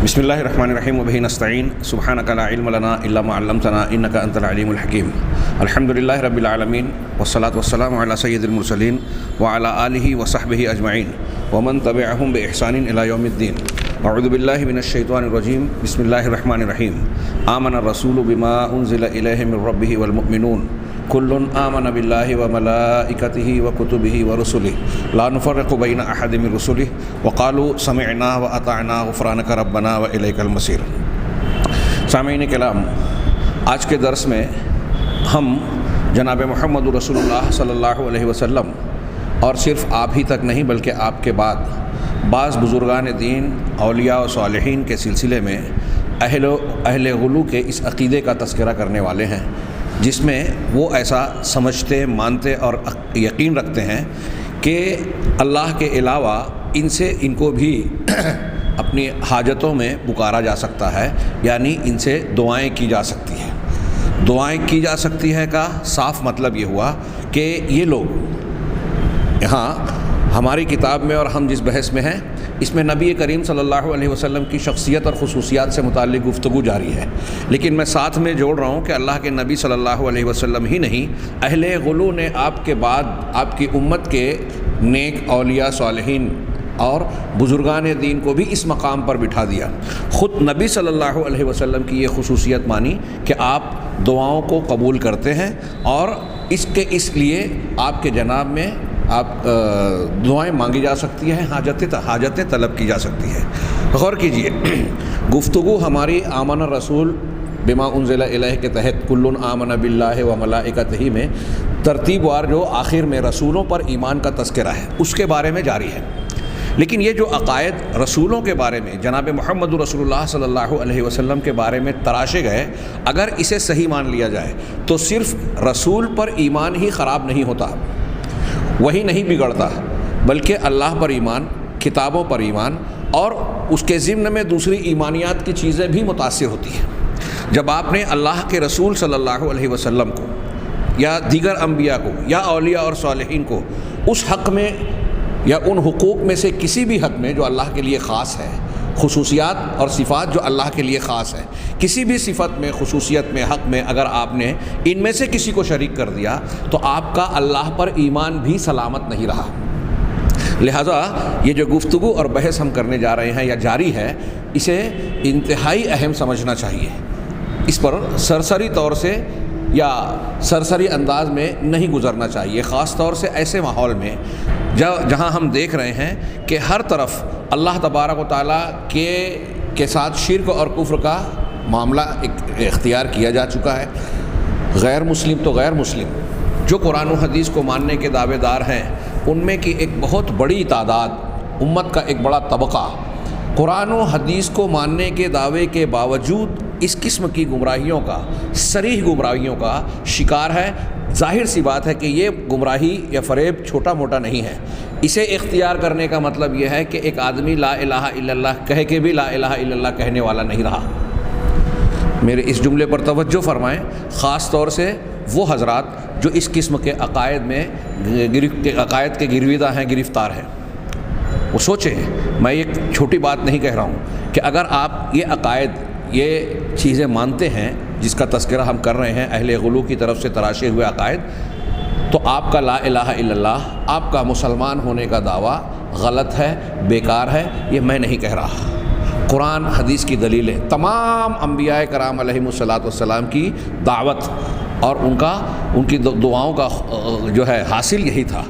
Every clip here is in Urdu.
بسم اللہ الرحمن الرحیم وبہ نستعین سبحانک لا علم لنا الا ما علمتنا انک انت العلیم الحکیم الحمد للہ رب العالمین والصلاة والسلام علی سید المرسلین وعلی آلہ وصحبہ اجمعین ومن تبعہم بإحسان الی یوم الدین اعوذ باللہ من الشیطان الرجیم بسم اللہ الرحمن الرحیم آمن الرسول بما انزل الیہ من ربہ والمؤمنون کل آمن باللہ وملائکتہ وکتبہ ورسلہ لا نفرق بین احد من رسلہ وقالوا سمعنا واطعنا غفرانک ربنا والیک المصیر۔ سامعین کرام، آج کے درس میں ہم جناب محمد رسول اللہ صلی اللہ علیہ وسلم اور صرف آپ ہی تک نہیں بلکہ آپ کے بعد بعض بزرگان دین، اولیاء و صالحین کے سلسلے میں اہل غلو کے اس عقیدے کا تذکرہ کرنے والے ہیں جس میں وہ ایسا سمجھتے، مانتے اور یقین رکھتے ہیں کہ اللہ کے علاوہ ان کو بھی اپنی حاجتوں میں پکارا جا سکتا ہے، یعنی ان سے دعائیں کی جا سکتی ہیں۔ دعائیں کی جا سکتی ہے کا صاف مطلب یہ ہوا کہ یہ لوگ یہاں ہماری کتاب میں اور ہم جس بحث میں ہیں اس میں نبی کریم صلی اللہ علیہ وسلم کی شخصیت اور خصوصیات سے متعلق گفتگو جاری ہے، لیکن میں ساتھ میں جوڑ رہا ہوں کہ اللہ کے نبی صلی اللہ علیہ وسلم ہی نہیں، اہل غلو نے آپ کے بعد آپ کی امت کے نیک اولیاء صالحین اور بزرگان دین کو بھی اس مقام پر بٹھا دیا۔ خود نبی صلی اللہ علیہ وسلم کی یہ خصوصیت مانی کہ آپ دعاؤں کو قبول کرتے ہیں اور اس لیے آپ کے جناب میں آپ دعائیں مانگی جا سکتی ہیں، حاجتیں طلب کی جا سکتی ہے۔ غور کیجئے، گفتگو ہماری آمن الرسول بما انزل الیہ کے تحت کل آمن باللہ و ملائکتہ میں ترتیب وار جو آخر میں رسولوں پر ایمان کا تذکرہ ہے اس کے بارے میں جاری ہے، لیکن یہ جو عقائد رسولوں کے بارے میں جناب محمد رسول اللہ صلی اللہ علیہ وسلم کے بارے میں تراشے گئے، اگر اسے صحیح مان لیا جائے تو صرف رسول پر ایمان ہی خراب نہیں ہوتا، وہی نہیں بگڑتا، بلکہ اللہ پر ایمان، کتابوں پر ایمان اور اس کے ضمن میں دوسری ایمانیات کی چیزیں بھی متاثر ہوتی ہیں۔ جب آپ نے اللہ کے رسول صلی اللہ علیہ وسلم کو یا دیگر انبیاء کو یا اولیاء اور صالحین کو اس حق میں یا ان حقوق میں سے کسی بھی حق میں جو اللہ کے لیے خاص ہے، خصوصیات اور صفات جو اللہ کے لیے خاص ہے، کسی بھی صفت میں، خصوصیت میں، حق میں اگر آپ نے ان میں سے کسی کو شریک کر دیا تو آپ کا اللہ پر ایمان بھی سلامت نہیں رہا۔ لہٰذا یہ جو گفتگو اور بحث ہم کرنے جا رہے ہیں یا جاری ہے، اسے انتہائی اہم سمجھنا چاہیے، اس پر سرسری طور سے یا سرسری انداز میں نہیں گزرنا چاہیے، خاص طور سے ایسے ماحول میں جہاں ہم دیکھ رہے ہیں کہ ہر طرف اللہ تبارک و تعالیٰ کے ساتھ شرک اور کفر کا معاملہ اختیار کیا جا چکا ہے۔ غیر مسلم تو غیر مسلم جو قرآن و حدیث کو ماننے کے دعوے دار ہیں، ان میں کی ایک بہت بڑی تعداد، امت کا ایک بڑا طبقہ قرآن و حدیث کو ماننے کے دعوے کے باوجود اس قسم کی گمراہیوں کا، صریح گمراہیوں کا شکار ہے۔ ظاہر سی بات ہے کہ یہ گمراہی یا فریب چھوٹا موٹا نہیں ہے، اسے اختیار کرنے کا مطلب یہ ہے کہ ایک آدمی لا الہ الا اللہ کہہ کے بھی لا الہ الا اللہ کہنے والا نہیں رہا۔ میرے اس جملے پر توجہ فرمائیں، خاص طور سے وہ حضرات جو اس قسم کے عقائد کے گرویدہ ہیں، گرفتار ہیں، وہ سوچیں۔ میں ایک چھوٹی بات نہیں کہہ رہا ہوں کہ اگر آپ یہ عقائد، یہ چیزیں مانتے ہیں جس کا تذکرہ ہم کر رہے ہیں، اہل غلو کی طرف سے تراشے ہوئے عقائد، تو آپ کا لا الہ الا اللہ، آپ کا مسلمان ہونے کا دعویٰ غلط ہے، بیکار ہے، یہ میں نہیں کہہ رہا۔ قرآن حدیث کی دلیلیں، تمام انبیاء کرام علیہم الصلاۃ والسلام کی دعوت اور ان کی دعاؤں کا جو ہے حاصل یہی تھا۔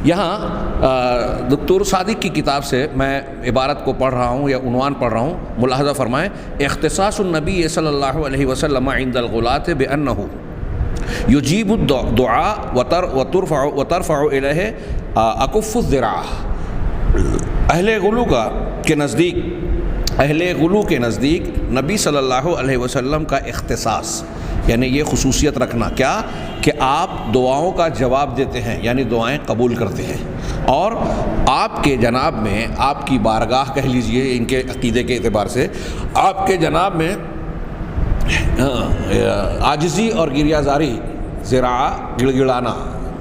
یہاں دکتور صادق کی کتاب سے میں عبارت کو پڑھ رہا ہوں یا عنوان پڑھ رہا ہوں، ملاحظہ فرمائیں۔ اختصاص النبی صلی اللہ علیہ وسلم عند الغلاۃ بأنہ یجیب الدعاء وترفع الیہ اکف الذراع۔ اہل غلو کے نزدیک نبی صلی اللہ علیہ وسلم کا اختصاص، یعنی یہ خصوصیت رکھنا کیا کہ آپ دعاؤں کا جواب دیتے ہیں، یعنی دعائیں قبول کرتے ہیں، اور آپ کے جناب میں، آپ کی بارگاہ کہہ لیجئے ان کے عقیدے کے اعتبار سے، آپ کے جناب میں عاجزی اور گریہ زاری، ذراع گڑگڑانا،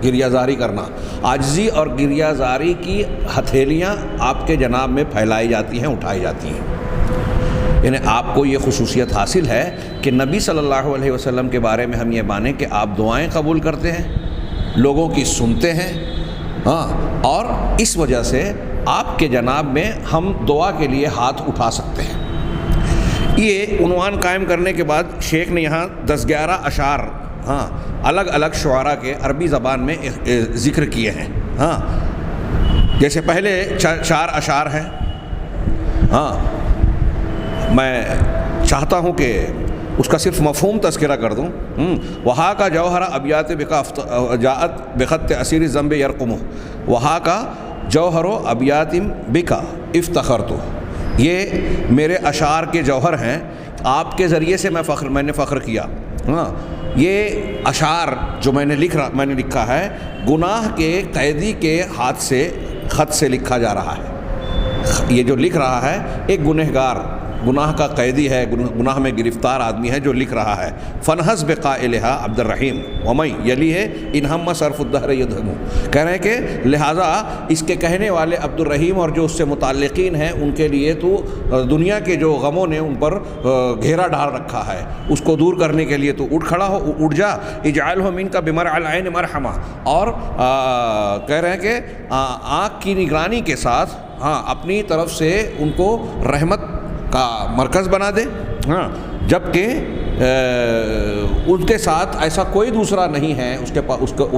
گریہ زاری کرنا، عاجزی اور گریہ زاری کی ہتھیلیاں آپ کے جناب میں پھیلائی جاتی ہیں، اٹھائی جاتی ہیں۔ یعنی آپ کو یہ خصوصیت حاصل ہے کہ نبی صلی اللہ علیہ وسلم کے بارے میں ہم یہ مانیں کہ آپ دعائیں قبول کرتے ہیں، لوگوں کی سنتے ہیں، اور اس وجہ سے آپ کے جناب میں ہم دعا کے لیے ہاتھ اٹھا سکتے ہیں۔ یہ عنوان قائم کرنے کے بعد شیخ نے یہاں 10-11 اشعار الگ الگ شعراء کے عربی زبان میں ذکر کیے ہیں۔ جیسے پہلے 4 اشعار ہیں، میں چاہتا ہوں کہ اس کا صرف مفہوم تذکرہ کر دوں۔ وہاں کا جوہر ابیات جاءت بخط اسیر ذنب یرقم، وہاں کا جوہر و ابیات بکا افتخرت، یہ میرے اشعار کے جوہر ہیں، آپ کے ذریعے سے میں نے فخر کیا۔ یہ اشعار جو میں نے لکھا ہے گناہ کے قیدی کے ہاتھ سے خط سے لکھا جا رہا ہے۔ یہ جو لکھ رہا ہے ایک گنہگار، گناہ کا قیدی ہے، گناہ میں گرفتار آدمی ہے جو لکھ رہا ہے۔ فنحس بقائلہا عبد الرحیم ومن یلی ہے انہم صرف الدہر یدہم، کہہ رہے ہیں کہ لہٰذا اس کے کہنے والے عبد الرحیم اور جو اس سے متعلقین ہیں ان کے لیے تو دنیا کے جو غموں نے ان پر گھیرا ڈال رکھا ہے، اس کو دور کرنے کے لیے تو اٹھ جا اجعلہ منک بمرع العین مرحمہ، اور کہہ رہے ہیں کہ آنکھ کی نگرانی کے ساتھ اپنی طرف سے ان کو رحمت کا مرکز بنا دے، جبکہ ان کے ساتھ ایسا کوئی دوسرا نہیں ہے، اس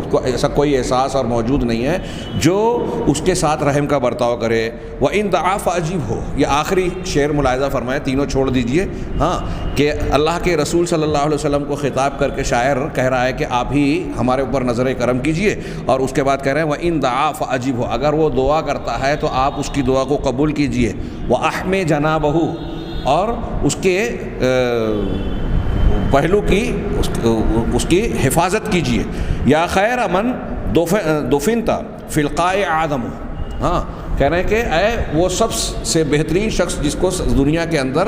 کو ایسا کوئی احساس اور موجود نہیں ہے جو اس کے ساتھ رحم کا برتاؤ کرے۔ وَإِن دَعَا فَأَجِبْهُ، یہ آخری شعر ملاحظہ فرمائے، تینوں چھوڑ دیجئے، کہ اللہ کے رسول صلی اللہ علیہ وسلم کو خطاب کر کے شاعر کہہ رہا ہے کہ آپ ہی ہمارے اوپر نظر کرم کیجئے، اور اس کے بعد کہہ رہے ہیں وَإِن دَعَا فَأَجِبْهُ، اگر وہ دعا کرتا ہے تو آپ اس کی دعا کو قبول کیجئے۔ وَأَحْمِ جَنَابَهُ، اور اس کے پہلو کی اس کی حفاظت کیجیے۔ یا خیر من دفنت فی القاع آدم، کہہ رہے ہیں کہ اے وہ سب سے بہترین شخص جس کو دنیا کے اندر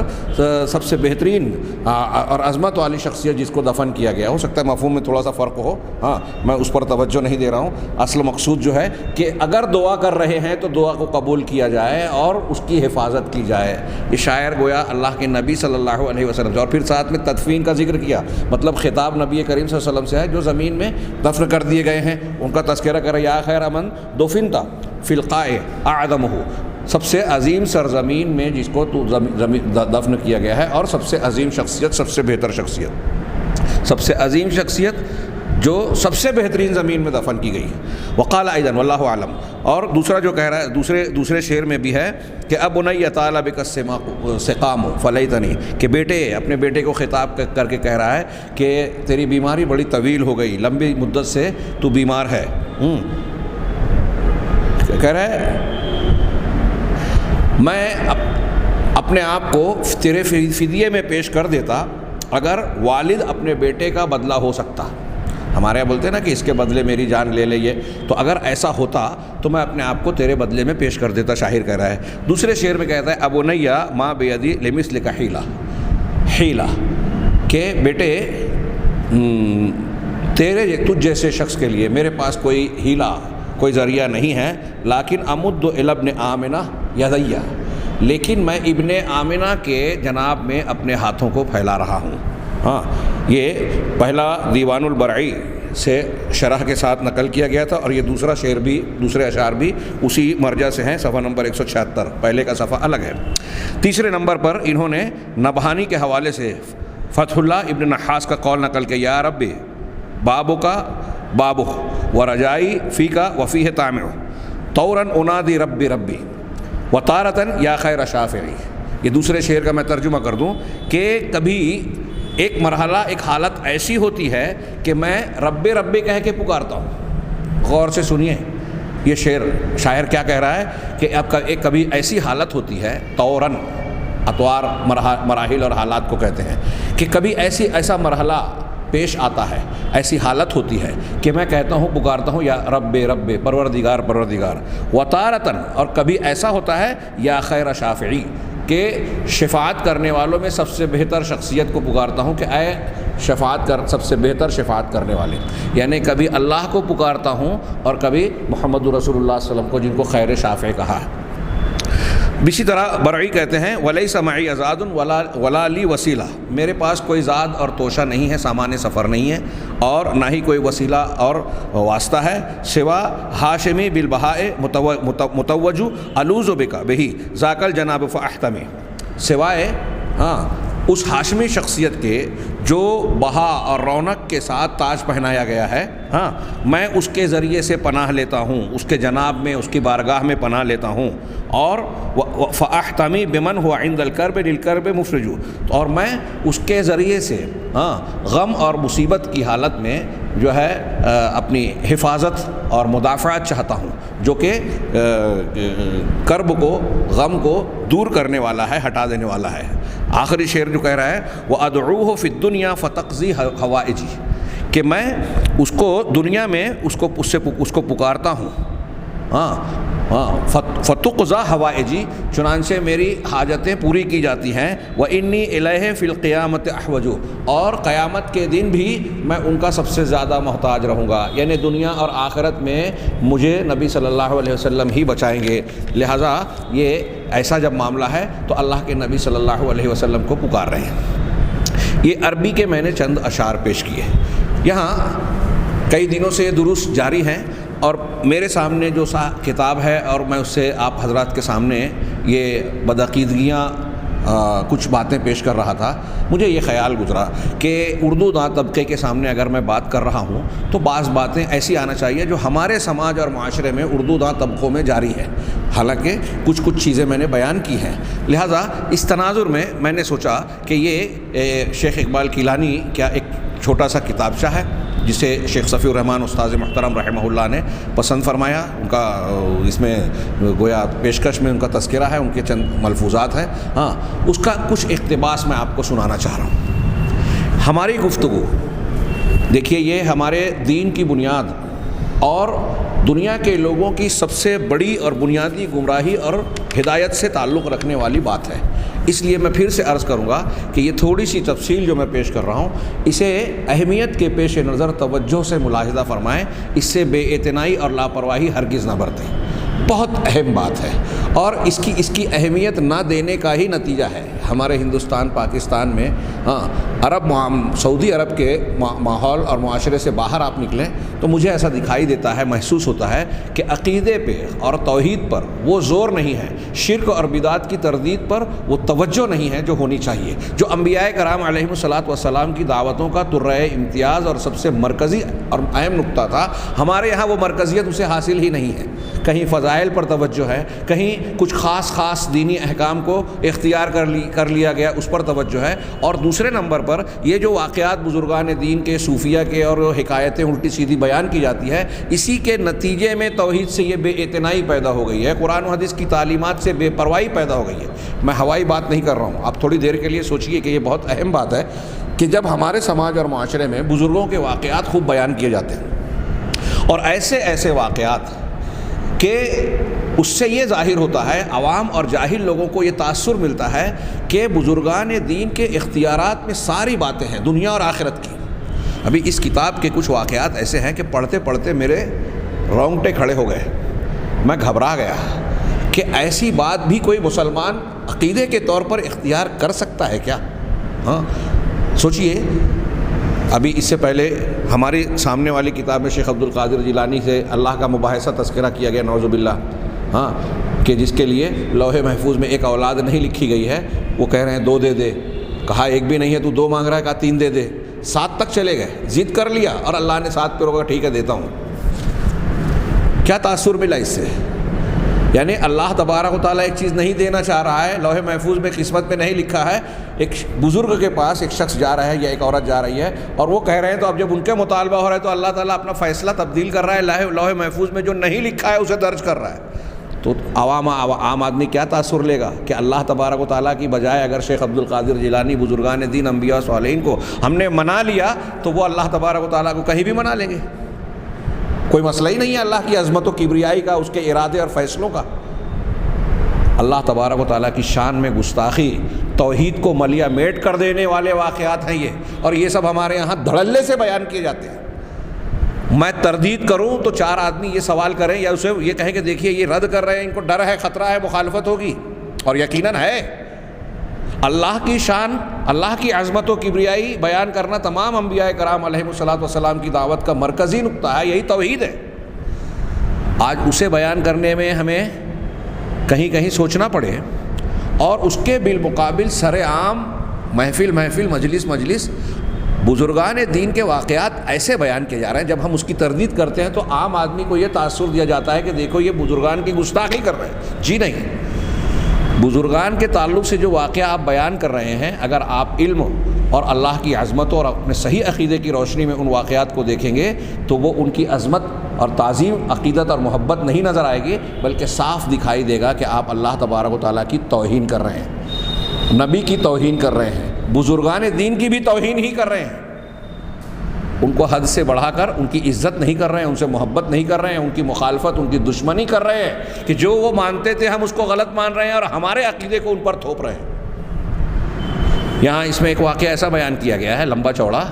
سب سے بہترین اور عظمت والی شخصیت جس کو دفن کیا گیا، ہو سکتا ہے مفہوم میں تھوڑا سا فرق ہو، میں اس پر توجہ نہیں دے رہا ہوں، اصل مقصود جو ہے کہ اگر دعا کر رہے ہیں تو دعا کو قبول کیا جائے اور اس کی حفاظت کی جائے۔ یہ شاعر گویا اللہ کے نبی صلی اللہ علیہ وسلم سے، اور پھر ساتھ میں تدفین کا ذکر کیا، مطلب خطاب نبی کریم صلی اللہ علیہ وسلم سے ہے جو زمین میں دفن کر دیے گئے ہیں، ان کا تذکرہ کرے۔ یا خیر من دفنت فی القاع اعظمہ، سب سے عظیم سرزمین میں جس کو تو دفن کیا گیا ہے، اور سب سے عظیم شخصیت، سب سے بہتر شخصیت، سب سے عظیم شخصیت جو سب سے بہترین زمین میں دفن کی گئی ہے۔ وقال ایضا واللہ اعلم، اور دوسرا جو کہہ رہا ہے دوسرے شعر میں بھی ہے کہ اب بنی طال بک السقام فلیتنی، کہ بیٹے، اپنے بیٹے کو خطاب کر کے کہہ رہا ہے کہ تیری بیماری بڑی طویل ہو گئی، لمبی مدت سے تو بیمار ہے، کہہ رہا ہے میں اپنے آپ کو تیرے فدیے میں پیش کر دیتا اگر والد اپنے بیٹے کا بدلہ ہو سکتا۔ ہمارے یہاں بولتے ہیں نا کہ اس کے بدلے میری جان لے لے، تو اگر ایسا ہوتا تو میں اپنے آپ کو تیرے بدلے میں پیش کر دیتا، شاعر کہہ رہا ہے۔ دوسرے شعر میں کہتا ہے ابنیا ما بیدی لمثلک حیلہ، کہ بیٹے تجھ جیسے شخص کے لیے میرے پاس کوئی ہیلا، کوئی ذریعہ نہیں ہے، لیکن امد الی ابن آمنہ یدیہ، لیکن میں ابن آمنہ کے جناب میں اپنے ہاتھوں کو پھیلا رہا ہوں۔ یہ پہلا دیوان البرعی سے شرح کے ساتھ نقل کیا گیا تھا، اور یہ دوسرے اشعار بھی اسی مرجع سے ہیں، صفحہ نمبر 176، پہلے کا صفحہ الگ ہے۔ تیسرے نمبر پر انہوں نے نبہانی کے حوالے سے فتح اللہ ابن نحاس کا قول نقل کیا، یا رب بابو کا بابک و رجائی فی کا وفیہ طامع طوراً انادی ربی ربی و تارتاً یا خیر شافعی۔ یہ دوسرے شعر کا میں ترجمہ کر دوں کہ کبھی ایک مرحلہ، ایک حالت ایسی ہوتی ہے کہ میں رب ربی کہہ کے پکارتا ہوں۔ غور سے سنیے یہ شاعر کیا کہہ رہا ہے کہ ایک کبھی ایسی حالت ہوتی ہے، طوراً اطوار مراحل اور حالات کو کہتے ہیں، کہ کبھی ایسا مرحلہ پیش آتا ہے، ایسی حالت ہوتی ہے کہ میں کہتا ہوں، پکارتا ہوں یا رب رب، پروردگار پروردگار، وطارتاً، اور کبھی ایسا ہوتا ہے یا خیر شافعی، کہ شفاعت کرنے والوں میں سب سے بہتر شخصیت کو پکارتا ہوں کہ اے سب سے بہتر شفاعت کرنے والے، یعنی کبھی اللہ کو پکارتا ہوں اور کبھی محمد رسول اللہ صلی اللہ علیہ وسلم کو، جن کو خیر شافع کہا ہے۔ اسی طرح برعی کہتے ہیں ولیس معی ازاد ولا لی وسیلہ، میرے پاس کوئی زاد اور توشہ نہیں ہے، سامان سفر نہیں ہے، اور نہ ہی کوئی وسیلہ اور واسطہ ہے، سوا ہاشمی بالبہاء متوج الوذ بک بہی ذاک الجناب فاحتمی، سوائے اس ہاشمی شخصیت کے جو بہا اور رونق کے ساتھ تاج پہنایا گیا ہے، میں اس کے ذریعے سے پناہ لیتا ہوں، اس کے جناب میں، اس کی بارگاہ میں پناہ لیتا ہوں، اور فاحتمی بمن هو عند الکرب للکرب مفرج، اور میں اس کے ذریعے سے غم اور مصیبت کی حالت میں جو ہے اپنی حفاظت اور مدافعت چاہتا ہوں، جو کہ کرب کو، غم کو دور کرنے والا ہے، ہٹا دینے والا ہے۔ آخری شعر جو کہہ رہا ہے وَأَدْعُوهُ فِي الدُّنْيَا فَتَقْضِي حَوَائِجِي، کہ میں اس کو دنیا میں اس کو پکارتا ہوں، فتقضی حوائجی، چنانچہ میری حاجتیں پوری کی جاتی ہیں، وانی الیہ فی القیامت احوج، اور قیامت کے دن بھی میں ان کا سب سے زیادہ محتاج رہوں گا، یعنی دنیا اور آخرت میں مجھے نبی صلی اللہ علیہ وسلم ہی بچائیں گے، لہٰذا یہ ایسا جب معاملہ ہے تو اللہ کے نبی صلی اللہ علیہ وسلم کو پکار رہے ہیں۔ یہ عربی کے میں نے چند اشعار پیش کیے، یہاں کئی دنوں سے دروس جاری ہیں، اور میرے سامنے جو کتاب ہے اور میں اس سے آپ حضرات کے سامنے یہ بدعقیدگیاں کچھ باتیں پیش کر رہا تھا، مجھے یہ خیال گزرا کہ اردو داں طبقے کے سامنے اگر میں بات کر رہا ہوں تو بعض باتیں ایسی آنا چاہیے جو ہمارے سماج اور معاشرے میں اردو داں طبقوں میں جاری ہے، حالانکہ کچھ چیزیں میں نے بیان کی ہیں، لہٰذا اس تناظر میں میں نے سوچا کہ یہ شیخ اقبال کیلانی کیا ایک چھوٹا سا کتابچہ ہے جسے شیخ صفی الرحمن استاذ محترم رحمہ اللہ نے پسند فرمایا، ان کا اس میں گویا پیشکش میں ان کا تذکرہ ہے، ان کے چند ملفوظات ہیں، اس کا کچھ اقتباس میں آپ کو سنانا چاہ رہا ہوں۔ ہماری گفتگو دیکھیے، یہ ہمارے دین کی بنیاد اور دنیا کے لوگوں کی سب سے بڑی اور بنیادی گمراہی اور ہدایت سے تعلق رکھنے والی بات ہے، اس لیے میں پھر سے عرض کروں گا کہ یہ تھوڑی سی تفصیل جو میں پیش کر رہا ہوں اسے اہمیت کے پیش نظر توجہ سے ملاحظہ فرمائیں، اس سے بے اعتنائی اور لاپرواہی ہرگز نہ برتیں، بہت اہم بات ہے، اور اس کی اہمیت نہ دینے کا ہی نتیجہ ہے ہمارے ہندوستان پاکستان میں سعودی عرب کے ماحول اور معاشرے سے باہر آپ نکلیں تو مجھے ایسا دکھائی دیتا ہے، محسوس ہوتا ہے کہ عقیدے پہ اور توحید پر وہ زور نہیں ہے، شرک اور بدعت کی تردید پر وہ توجہ نہیں ہے جو ہونی چاہیے، جو انبیاء کرام علیہم الصلاۃ والسلام کی دعوتوں کا ترہ امتیاز اور سب سے مرکزی اور اہم نقطہ تھا، ہمارے یہاں وہ مرکزیت اسے حاصل ہی نہیں ہے، کہیں فضائل پر توجہ ہے، کہیں کچھ خاص دینی احکام کو اختیار کر لیا گیا اس پر توجہ ہے، اور دوسرے نمبر پر یہ جو واقعات بزرگان دین کے، صوفیہ کے اور حکایتیں الٹی سیدھی بیان کی جاتی ہے، اسی کے نتیجے میں توحید سے یہ بے اعتنائی پیدا ہو گئی ہے، قرآن و حدیث کی تعلیمات سے بے پرواہی پیدا ہو گئی ہے۔ میں ہوائی بات نہیں کر رہا ہوں، آپ تھوڑی دیر کے لیے سوچئے کہ یہ بہت اہم بات ہے کہ جب ہمارے سماج اور معاشرے میں بزرگوں کے واقعات خوب بیان کیے جاتے ہیں، اور ایسے واقعات کہ اس سے یہ ظاہر ہوتا ہے، عوام اور جاہل لوگوں کو یہ تاثر ملتا ہے کہ بزرگان دین کے اختیارات میں ساری باتیں ہیں دنیا اور آخرت کی۔ ابھی اس کتاب کے کچھ واقعات ایسے ہیں کہ پڑھتے پڑھتے میرے رونگٹے کھڑے ہو گئے، میں گھبرا گیا کہ ایسی بات بھی کوئی مسلمان عقیدے کے طور پر اختیار کر سکتا ہے کیا؟ سوچئے، ابھی اس سے پہلے ہماری سامنے والی کتاب میں شیخ عبد القادر جیلانی سے اللہ کا مباحثہ تذکرہ کیا گیا، نعوذ باللہ، کہ جس کے لیے لوح محفوظ میں ایک اولاد نہیں لکھی گئی ہے، وہ کہہ رہے ہیں 2 دے دے، کہا ایک بھی نہیں ہے تو 2 مانگ رہا ہے، کہا 3 دے دے، 7 تک چلے گئے، ضد کر لیا اور اللہ نے 7 پہ روکا، ٹھیک ہے دیتا ہوں۔ کیا تاثر ملا اس سے؟ یعنی اللہ تبارک و تعالیٰ ایک چیز نہیں دینا چاہ رہا ہے، لوح محفوظ میں قسمت میں نہیں لکھا ہے، ایک بزرگ کے پاس ایک شخص جا رہا ہے یا ایک عورت جا رہی ہے اور وہ کہہ رہے ہیں، تو اب جب ان کے مطالبہ ہو رہا ہے تو اللہ تعالیٰ اپنا فیصلہ تبدیل کر رہا ہے، لوح محفوظ میں جو نہیں لکھا ہے اسے درج کر رہا ہے، تو عام آدمی کیا تاثر لے گا کہ اللہ تبارک و تعالیٰ کی بجائے اگر شیخ عبد القادر جیلانی، بزرگان دین، انبیاء صالحین کو ہم نے منا لیا تو وہ اللہ تبارک و تعالیٰ کو کہیں بھی منا لیں گے، کوئی مسئلہ ہی نہیں ہے اللہ کی عظمت و کبریائی کا، اس کے ارادے اور فیصلوں کا۔ اللہ تبارک و تعالیٰ کی شان میں گستاخی، توحید کو ملیا میٹ کر دینے والے واقعات ہیں یہ، اور یہ سب ہمارے یہاں دھڑلے سے بیان کیے جاتے ہیں۔ میں تردید کروں تو 4 آدمی یہ سوال کریں یا اسے یہ کہیں کہ دیکھیے یہ رد کر رہے ہیں، ان کو ڈر ہے، خطرہ ہے، مخالفت ہوگی، اور یقیناً ہے۔ اللہ کی شان، اللہ کی عظمت و کبریائی بیان کرنا تمام انبیاء کرام علیہم الصلاۃ والسلام کی دعوت کا مرکزی نقطہ ہے، یہی توحید ہے۔ آج اسے بیان کرنے میں ہمیں کہیں کہیں سوچنا پڑے، اور اس کے بالمقابل سر عام محفل مجلس بزرگان دین کے واقعات ایسے بیان کیے جا رہے ہیں، جب ہم اس کی تردید کرتے ہیں تو عام آدمی کو یہ تاثر دیا جاتا ہے کہ دیکھو یہ بزرگان کی گستاخی کر رہے ہیں۔ جی نہیں، بزرگان کے تعلق سے جو واقعہ آپ بیان کر رہے ہیں، اگر آپ علم اور اللہ کی عظمت اور اپنے صحیح عقیدے کی روشنی میں ان واقعات کو دیکھیں گے تو وہ ان کی عظمت اور تعظیم، عقیدت اور محبت نہیں نظر آئے گی، بلکہ صاف دکھائی دے گا کہ آپ اللہ تبارک و تعالیٰ کی توہین کر رہے ہیں، نبی کی توہین کر رہے ہیں، بزرگان دین کی بھی توہین ہی کر رہے ہیں۔ ان کو حد سے بڑھا کر ان کی عزت نہیں کر رہے ہیں، ان سے محبت نہیں کر رہے ہیں، ان کی مخالفت، ان کی دشمنی کر رہے ہیں کہ جو وہ مانتے تھے ہم اس کو غلط مان رہے ہیں اور ہمارے عقیدے کو ان پر تھوپ رہے ہیں۔ یہاں اس میں ایک واقعہ ایسا بیان کیا گیا ہے لمبا چوڑا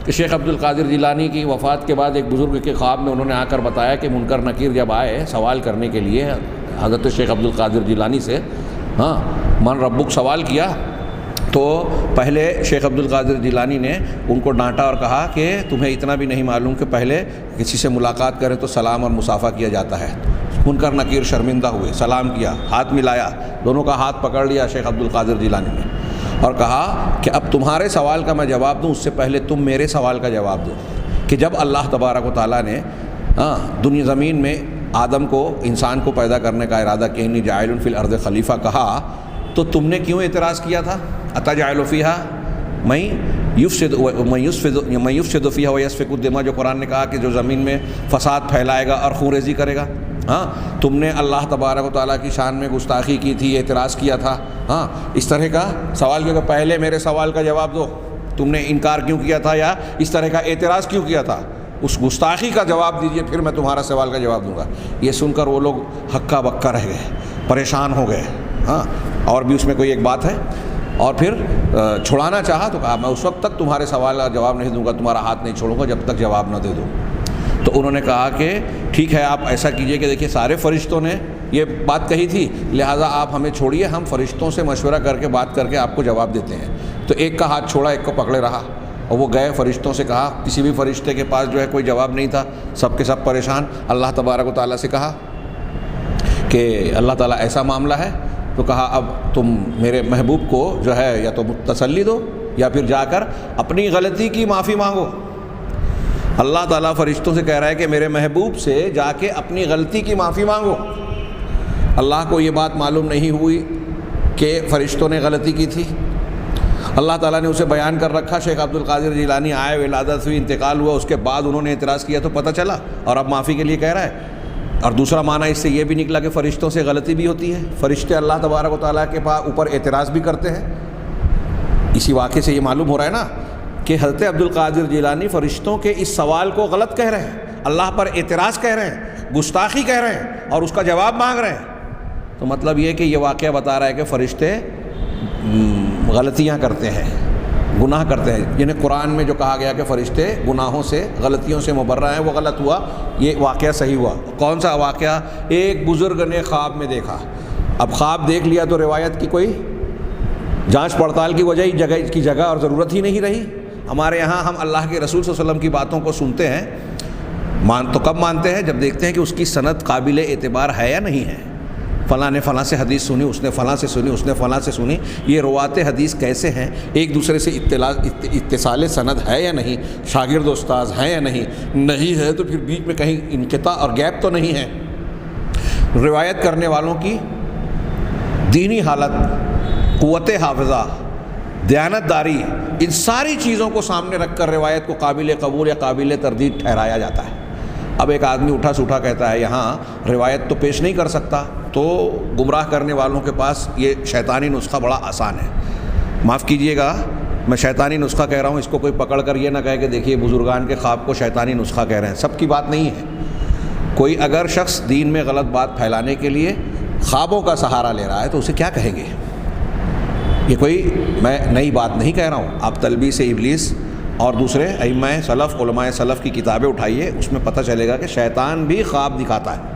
کہ شیخ عبد القادر جیلانی کی وفات کے بعد ایک بزرگ کے خواب میں انہوں نے آ کر بتایا کہ منکر نکیر جب آئے سوال کرنے کے لیے حضرت شیخ عبد القادر جیلانی سے، من ربک سوال کیا، تو پہلے شیخ عبد القادر جیلانی نے ان کو ڈانٹا اور کہا کہ تمہیں اتنا بھی نہیں معلوم کہ پہلے کسی سے ملاقات کریں تو سلام اور مصافحہ کیا جاتا ہے۔ منکر نکیر شرمندہ ہوئے، سلام کیا، ہاتھ ملایا، دونوں کا ہاتھ پکڑ لیا شیخ عبد القادر جیلانی نے، اور کہا کہ اب تمہارے سوال کا میں جواب دوں اس سے پہلے تم میرے سوال کا جواب دو کہ جب اللہ تبارک و تعالیٰ نے دنیا زمین میں آدم کو، انسان کو پیدا کرنے کا ارادہ کہ انی جاعل فی الارض خلیفہ کہا تو تم نے کیوں اعتراض کیا تھا؟ اتجعل فیہا من یفسد فیہا ویسفک الدماء، جو قرآن نے کہا کہ جو زمین میں فساد پھیلائے گا اور خون ریزی کرے گا۔ تم نے اللہ تبارک و تعالیٰ کی شان میں گستاخی کی تھی، اعتراض کیا تھا، اس طرح کا سوال کیا کہ پہلے میرے سوال کا جواب دو، تم نے انکار کیوں کیا تھا یا اس طرح کا اعتراض کیوں کیا تھا، اس گستاخی کا جواب دیجئے پھر میں تمہارا سوال کا جواب دوں گا۔ یہ سن کر وہ لوگ ہکا بکا رہ گئے، پریشان ہو گئے، اور بھی اس میں کوئی ایک بات ہے، اور پھر چھڑانا چاہا تو کہا میں اس وقت تک تمہارے سوال کا جواب نہیں دوں گا، تمہارا ہاتھ نہیں چھوڑوں گا جب تک جواب نہ دے دو۔ تو انہوں نے کہا کہ ٹھیک ہے آپ ایسا کیجئے کہ دیکھیے سارے فرشتوں نے یہ بات کہی تھی، لہٰذا آپ ہمیں چھوڑیے، ہم فرشتوں سے مشورہ کر کے بات کر کے آپ کو جواب دیتے ہیں۔ تو ایک کا ہاتھ چھوڑا، ایک کو پکڑے رہا، اور وہ گئے فرشتوں سے کہا، کسی بھی فرشتے کے پاس جو ہے کوئی جواب نہیں تھا، سب کے سب پریشان۔ اللہ تبارک و تعالیٰ سے کہا کہ اللہ تعالیٰ ایسا معاملہ ہے، تو کہا اب تم میرے محبوب کو جو ہے یا تو تسلی دو یا پھر جا کر اپنی غلطی کی معافی مانگو۔ اللہ تعالیٰ فرشتوں سے کہہ رہا ہے کہ میرے محبوب سے جا کے اپنی غلطی کی معافی مانگو۔ اللہ کو یہ بات معلوم نہیں ہوئی کہ فرشتوں نے غلطی کی تھی، اللہ تعالیٰ نے اسے بیان کر رکھا۔ شیخ عبد القادر جیلانی آئے، ولادت ہوئی، انتقال ہوا، اس کے بعد انہوں نے اعتراض کیا تو پتہ چلا اور اب معافی کے لیے کہہ رہا ہے۔ اور دوسرا معنی اس سے یہ بھی نکلا کہ فرشتوں سے غلطی بھی ہوتی ہے، فرشتے اللہ تبارک و تعالیٰ کے اوپر اعتراض بھی کرتے ہیں۔ اسی واقعے سے یہ معلوم ہو رہا ہے نا کہ حضرت عبد القادر جیلانی فرشتوں کے اس سوال کو غلط کہہ رہے ہیں، اللہ پر اعتراض کہہ رہے ہیں، گستاخی کہہ رہے ہیں اور اس کا جواب مانگ رہے ہیں۔ تو مطلب یہ کہ یہ واقعہ بتا رہا ہے کہ فرشتے غلطیاں کرتے ہیں، گناہ کرتے ہیں، یعنی قرآن میں جو کہا گیا کہ فرشتے گناہوں سے، غلطیوں سے مبرہ ہیں، وہ غلط ہوا، یہ واقعہ صحیح ہوا۔ کون سا واقعہ؟ ایک بزرگ نے خواب میں دیکھا۔ اب خواب دیکھ لیا تو روایت کی کوئی جانچ پڑتال کی وجہ کی جگہ اور ضرورت ہی نہیں رہی۔ ہمارے یہاں ہم اللہ کے رسول صلی اللہ علیہ وسلم کی باتوں کو سنتے ہیں، تو کب مانتے ہیں؟ جب دیکھتے ہیں کہ اس کی سند قابل اعتبار ہے یا نہیں ہے۔ فلاں نے فلاں سے حدیث سنی، اس نے فلاں سے سنی، اس نے فلاں سے سنی، یہ روات حدیث کیسے ہیں، ایک دوسرے سے اتصال سند ہے یا نہیں، شاگرد استاذ ہیں یا نہیں ہے تو پھر بیچ میں کہیں انقطاع اور گیپ تو نہیں ہے۔ روایت کرنے والوں کی دینی حالت، قوت حافظہ، دیانت داری، ان ساری چیزوں کو سامنے رکھ کر روایت کو قابل قبول یا قابل تردید ٹھہرایا جاتا ہے۔ اب ایک آدمی اٹھا سوٹھا کہتا ہے یہاں روایت تو پیش نہیں کر سکتا، تو گمراہ کرنے والوں کے پاس یہ شیطانی نسخہ بڑا آسان ہے۔ معاف کیجئے گا میں شیطانی نسخہ کہہ رہا ہوں، اس کو کوئی پکڑ کر یہ نہ کہے کہ دیکھیے بزرگان کے خواب کو شیطانی نسخہ کہہ رہے ہیں، سب کی بات نہیں ہے۔ کوئی اگر شخص دین میں غلط بات پھیلانے کے لیے خوابوں کا سہارا لے رہا ہے تو اسے کیا کہیں گے؟ یہ کوئی میں نئی بات نہیں کہہ رہا ہوں، آپ تلبیس ابلیس اور دوسرے ائمہ سلف، علماء سلف کی کتابیں اٹھائیے، اس میں پتہ چلے گا کہ شیطان بھی خواب دکھاتا ہے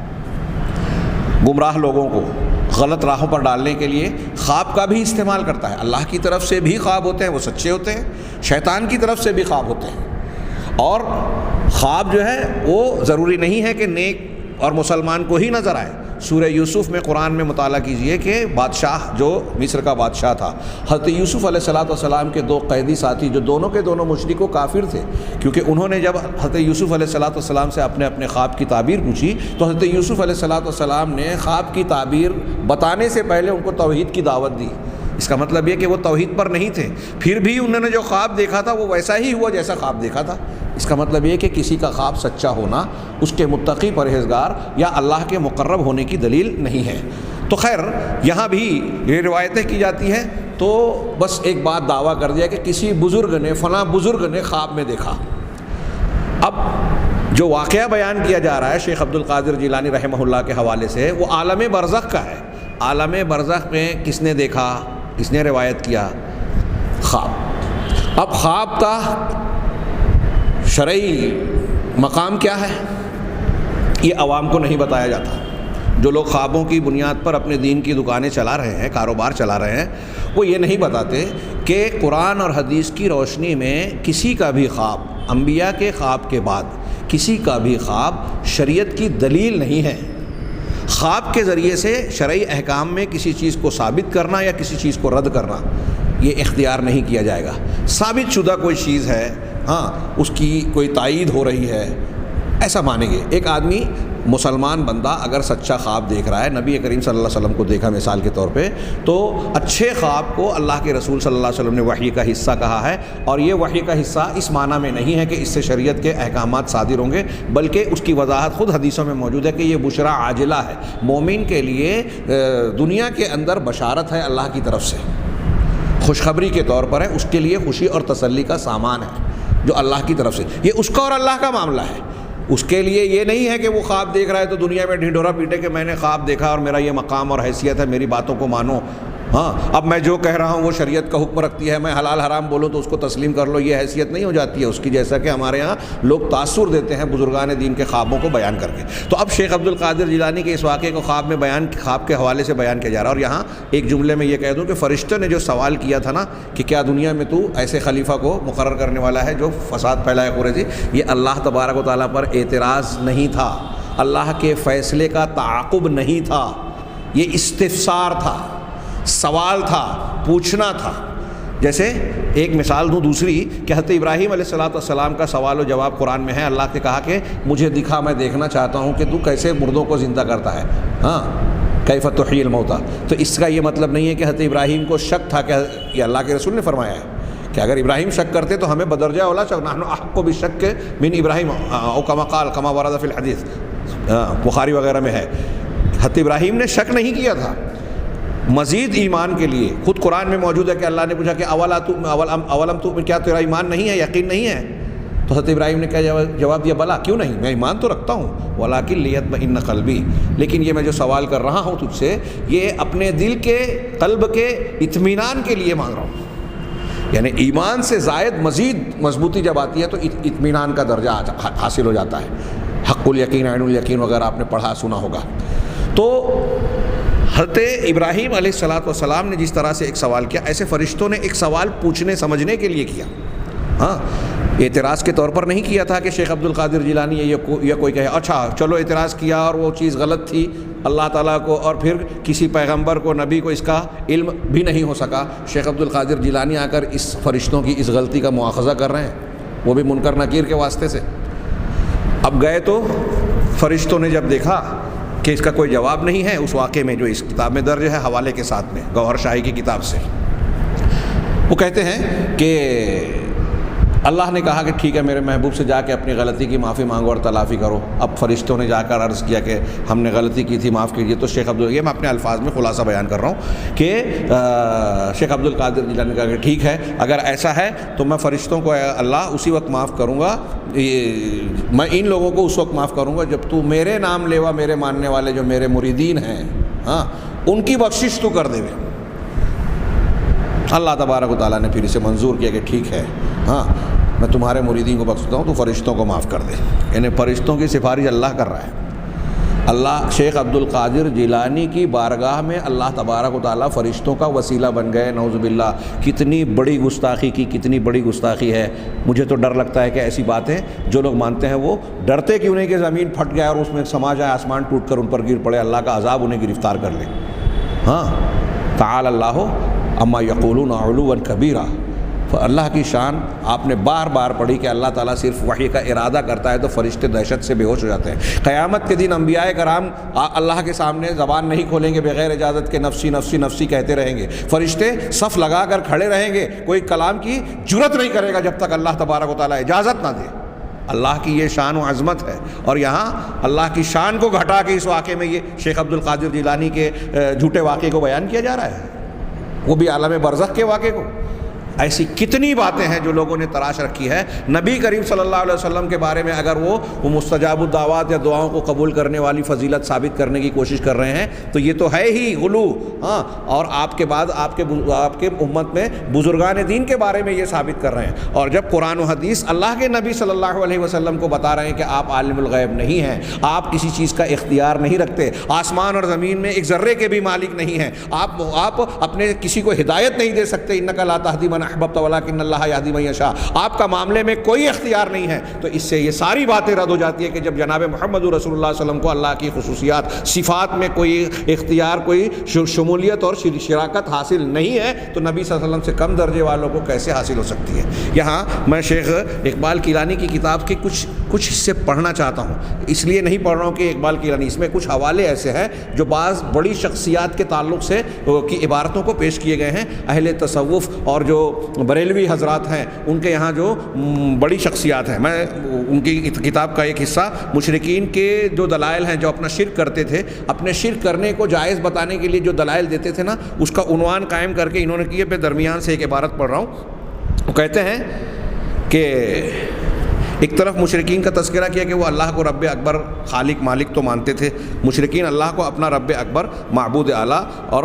گمراہ لوگوں کو، غلط راہوں پر ڈالنے کے لیے خواب کا بھی استعمال کرتا ہے۔ اللہ کی طرف سے بھی خواب ہوتے ہیں، وہ سچے ہوتے ہیں، شیطان کی طرف سے بھی خواب ہوتے ہیں، اور خواب جو ہے وہ ضروری نہیں ہے کہ نیک اور مسلمان کو ہی نظر آئے۔ سورہ یوسف میں قرآن میں مطالعہ کیجئے کہ بادشاہ جو مصر کا بادشاہ تھا، حضرت یوسف علیہ السلام کے دو قیدی ساتھی جو دونوں کے دونوں مشرک و کافر تھے، کیونکہ انہوں نے جب حضرت یوسف علیہ السلام سے اپنے خواب کی تعبیر پوچھی تو حضرت یوسف علیہ السلام نے خواب کی تعبیر بتانے سے پہلے ان کو توحید کی دعوت دی۔ اس کا مطلب یہ کہ وہ توحید پر نہیں تھے، پھر بھی انہوں نے جو خواب دیکھا تھا وہ ویسا ہی ہوا جیسا خواب دیکھا تھا۔ اس کا مطلب یہ کہ کسی کا خواب سچا ہونا اس کے متقی پرہیزگار یا اللہ کے مقرب ہونے کی دلیل نہیں ہے۔ تو خیر یہاں بھی یہ روایتیں کی جاتی ہیں، تو بس ایک بات دعویٰ کر دیا کہ کسی بزرگ نے، فلاں بزرگ نے خواب میں دیکھا۔ اب جو واقعہ بیان کیا جا رہا ہے شیخ عبد القادر جیلانی رحمہ اللہ کے حوالے سے، وہ عالم برزخ کا ہے۔ عالم برزخ میں کس نے دیکھا، کس نے روایت کیا؟ خواب۔ اب خواب کا شرعی مقام کیا ہے یہ عوام کو نہیں بتایا جاتا۔ جو لوگ خوابوں کی بنیاد پر اپنے دین کی دکانیں چلا رہے ہیں، کاروبار چلا رہے ہیں، وہ یہ نہیں بتاتے کہ قرآن اور حدیث کی روشنی میں کسی کا بھی خواب، انبیاء کے خواب کے بعد کسی کا بھی خواب شریعت کی دلیل نہیں ہے۔ خواب کے ذریعے سے شرعی احکام میں کسی چیز کو ثابت کرنا یا کسی چیز کو رد کرنا یہ اختیار نہیں کیا جائے گا۔ ثابت شدہ کوئی چیز ہے، ہاں اس کی کوئی تائید ہو رہی ہے، ایسا مانیں گے۔ ایک آدمی مسلمان بندہ اگر سچا خواب دیکھ رہا ہے، نبی کریم صلی اللہ علیہ وسلم کو دیکھا مثال کے طور پہ، تو اچھے خواب کو اللہ کے رسول صلی اللہ علیہ وسلم نے وحی کا حصہ کہا ہے، اور یہ وحی کا حصہ اس معنی میں نہیں ہے کہ اس سے شریعت کے احکامات صادر ہوں گے، بلکہ اس کی وضاحت خود حدیثوں میں موجود ہے کہ یہ بشرا عاجلہ ہے، مومن کے لیے دنیا کے اندر بشارت ہے اللہ کی طرف سے، خوشخبری کے طور پر ہے، اس کے لیے خوشی اور تسلی کا سامان ہے جو اللہ کی طرف سے، یہ اس کا اور اللہ کا معاملہ ہے۔ اس کے لیے یہ نہیں ہے کہ وہ خواب دیکھ رہا ہے تو دنیا میں ڈھنڈورا پیٹے کہ میں نے خواب دیکھا اور میرا یہ مقام اور حیثیت ہے، میری باتوں کو مانو، ہاں اب میں جو کہہ رہا ہوں وہ شریعت کا حکم رکھتی ہے، میں حلال حرام بولوں تو اس کو تسلیم کر لو، یہ حیثیت نہیں ہو جاتی ہے اس کی، جیسا کہ ہمارے ہاں لوگ تاثر دیتے ہیں بزرگان دین کے خوابوں کو بیان کر کے۔ تو اب شیخ عبد القادر جیلانی کے اس واقعے کو خواب کے حوالے سے بیان کیا جا رہا ہے، اور یہاں ایک جملے میں یہ کہہ دوں کہ فرشتوں نے جو سوال کیا تھا نا کہ کیا دنیا میں تو ایسے خلیفہ کو مقرر کرنے والا ہے جو فساد پھیلائے قریشی، یہ اللہ تبارک و تعالیٰ پر اعتراض نہیں تھا، اللہ کے فیصلے کا تعاقب نہیں تھا، یہ استفسار تھا، سوال تھا، پوچھنا تھا۔ جیسے ایک مثال دوں دوسری کہ حضرت ابراہیم علیہ السلام کا سوال و جواب قرآن میں ہے، اللہ نے کہا کہ مجھے دکھا، میں دیکھنا چاہتا ہوں کہ تو کیسے مردوں کو زندہ کرتا ہے، ہاں کیف تحیی الموتیٰ۔ تو اس کا یہ مطلب نہیں ہے کہ حضرت ابراہیم کو شک تھا، کہ یہ اللہ کے رسول نے فرمایا ہے کہ اگر ابراہیم شک کرتے تو ہمیں بدرجہ اولا شک، نحن احق بالشک من ابراہیم او کما قال کما ورد فی الحدیث، بخاری وغیرہ میں ہے۔ حضرت ابراہیم نے شک نہیں کیا تھا، مزید ایمان کے لیے خود قرآن میں موجود ہے کہ اللہ نے پوچھا کہ اولم تؤمن، کیا تیرا ایمان نہیں ہے، یقین نہیں ہے؟ تو حضرت ابراہیم نے کیا جواب دیا، بلا کیوں نہیں، میں ایمان تو رکھتا ہوں، ولکن لیطمئن قلبی، لیکن یہ میں جو سوال کر رہا ہوں تجھ سے یہ اپنے دل کے قلب کے اطمینان کے لیے مانگ رہا ہوں۔ یعنی ایمان سے زائد مزید مضبوطی جب آتی ہے تو اطمینان کا درجہ حاصل ہو جاتا ہے، حق الیقین عین الیقین وغیرہ آپ نے پڑھا سنا ہوگا۔ تو حضرت ابراہیم علیہ السلام نے جس طرح سے ایک سوال کیا، ایسے فرشتوں نے ایک سوال پوچھنے سمجھنے کے لیے کیا، ہاں اعتراض کے طور پر نہیں کیا تھا کہ شیخ عبد القادر جیلانی یا کوئی کہے اچھا چلو اعتراض کیا اور وہ چیز غلط تھی اللہ تعالیٰ کو، اور پھر کسی پیغمبر کو نبی کو اس کا علم بھی نہیں ہو سکا، شیخ عبد القادر جیلانی آ کر اس فرشتوں کی اس غلطی کا مواخذہ کر رہے ہیں، وہ بھی منکر نکیر کے واسطے سے۔ اب گئے تو فرشتوں نے جب دیکھا کہ اس کا کوئی جواب نہیں ہے، اس واقعے میں جو اس کتاب میں درج ہے حوالے کے ساتھ میں گوہر شاہی کی کتاب سے، وہ کہتے ہیں کہ اللہ نے کہا کہ ٹھیک ہے میرے محبوب سے جا کے اپنی غلطی کی معافی مانگو اور تلافی کرو۔ اب فرشتوں نے جا کر عرض کیا کہ ہم نے غلطی کی تھی، معاف کیجیے۔ تو شیخ یہ میں اپنے الفاظ میں خلاصہ بیان کر رہا ہوں کہ شیخ عبد القادر جیلانی نے کہا کہ ٹھیک ہے اگر ایسا ہے تو میں فرشتوں کو اللہ اسی وقت معاف کروں گا، میں ان لوگوں کو اس وقت معاف کروں گا جب تو میرے نام لیوا، میرے ماننے والے جو میرے مریدین ہیں، ہاں ان کی بخشش تو کر دے۔ اللہ تبارک و تعالیٰ نے پھر اسے منظور کیا کہ ٹھیک ہے، ہاں میں تمہارے مریدین کو بخشتا ہوں، تو فرشتوں کو معاف کر دے۔ یعنی فرشتوں کی سفارش اللہ کر رہا ہے، اللہ شیخ عبد القادر جیلانی کی بارگاہ میں اللہ تبارک و تعالیٰ فرشتوں کا وسیلہ بن گئے، نعوذ باللہ۔ کتنی بڑی گستاخی کی، کتنی بڑی گستاخی ہے۔ مجھے تو ڈر لگتا ہے کہ ایسی باتیں جو لوگ مانتے ہیں وہ ڈرتے کیوں نہیں کہ زمین پھٹ جائے اور اس میں سما جائے، آسمان ٹوٹ کر ان پر گر پڑے، اللہ کا عذاب انہیں گرفتار کر لے۔ ہاں، تعالی اللہ عما یقولون علوا کبیرا۔ اللہ کی شان آپ نے بار بار پڑھی کہ اللہ تعالیٰ صرف وحی کا ارادہ کرتا ہے تو فرشتے دہشت سے بے ہوش ہو جاتے ہیں۔ قیامت کے دن انبیاء کرام اللہ کے سامنے زبان نہیں کھولیں گے، بغیر اجازت کے نفسی نفسی نفسی کہتے رہیں گے۔ فرشتے صف لگا کر کھڑے رہیں گے، کوئی کلام کی جرت نہیں کرے گا جب تک اللہ تبارک و تعالیٰ اجازت نہ دے۔ اللہ کی یہ شان و عظمت ہے، اور یہاں اللہ کی شان کو گھٹا کے اس واقعے میں یہ شیخ عبد القادر جیلانی کے جھوٹے واقعے کو بیان کیا جا رہا ہے، وہ بھی عالم برزخ کے واقعے کو۔ ایسی کتنی باتیں ہیں جو لوگوں نے تراش رکھی ہے۔ نبی کریم صلی اللہ علیہ وسلم کے بارے میں اگر وہ مستجاب الدعوات یا دعاؤں کو قبول کرنے والی فضیلت ثابت کرنے کی کوشش کر رہے ہیں تو یہ تو ہے ہی غلو۔ ہاں، اور آپ کے بعد آپ کے امت میں بزرگان دین کے بارے میں یہ ثابت کر رہے ہیں، اور جب قرآن و حدیث اللہ کے نبی صلی اللہ علیہ وسلم کو بتا رہے ہیں کہ آپ عالم الغیب نہیں ہیں، آپ کسی چیز کا اختیار نہیں رکھتے، آسمان اور زمین میں ایک ذرے کے بھی مالک نہیں ہیں، آپ اپنے کسی کو ہدایت نہیں دے سکتے، انک لا تہدی من احببت ولکن اللہ یہدی من یشاء، آپ کا معاملے میں کوئی اختیار نہیں ہے، تو اس سے یہ ساری باتیں رد ہو جاتی ہے کہ جب جناب محمد رسول اللہ صلی اللہ علیہ وسلم کو اللہ کی خصوصیات صفات میں کوئی اختیار، کوئی شمولیت اور شراکت حاصل نہیں ہے تو نبی صلی اللہ علیہ وسلم سے کم درجے والوں کو کیسے حاصل ہو سکتی ہے۔ یہاں میں شیخ اقبال کیلانی کی کتاب کے کچھ حصے پڑھنا چاہتا ہوں، اس لیے نہیں پڑھ رہا ہوں کہ اقبال کیلانی، اس میں کچھ حوالے ایسے ہیں جو بعض بڑی شخصیات کے تعلق سے کی عبارتوں کو پیش کیے گئے ہیں۔ اہل تصوف اور جو بریلوی حضرات ہیں ان کے یہاں جو بڑی شخصیات ہیں، میں ان کی کتاب کا ایک حصہ مشرکین کے جو دلائل ہیں جو اپنا شرک کرتے تھے، اپنے شرک کرنے کو جائز بتانے کے لیے جو دلائل دیتے تھے نا، اس کا عنوان قائم کر کے انہوں نے کیے، پہ درمیان سے ایک عبارت پڑھ رہا ہوں۔ وہ کہتے ہیں کہ ایک طرف مشرکین کا تذکرہ کیا کہ وہ اللہ کو رب اکبر، خالق مالک تو مانتے تھے، مشرکین اللہ کو اپنا رب اکبر، معبود اعلیٰ اور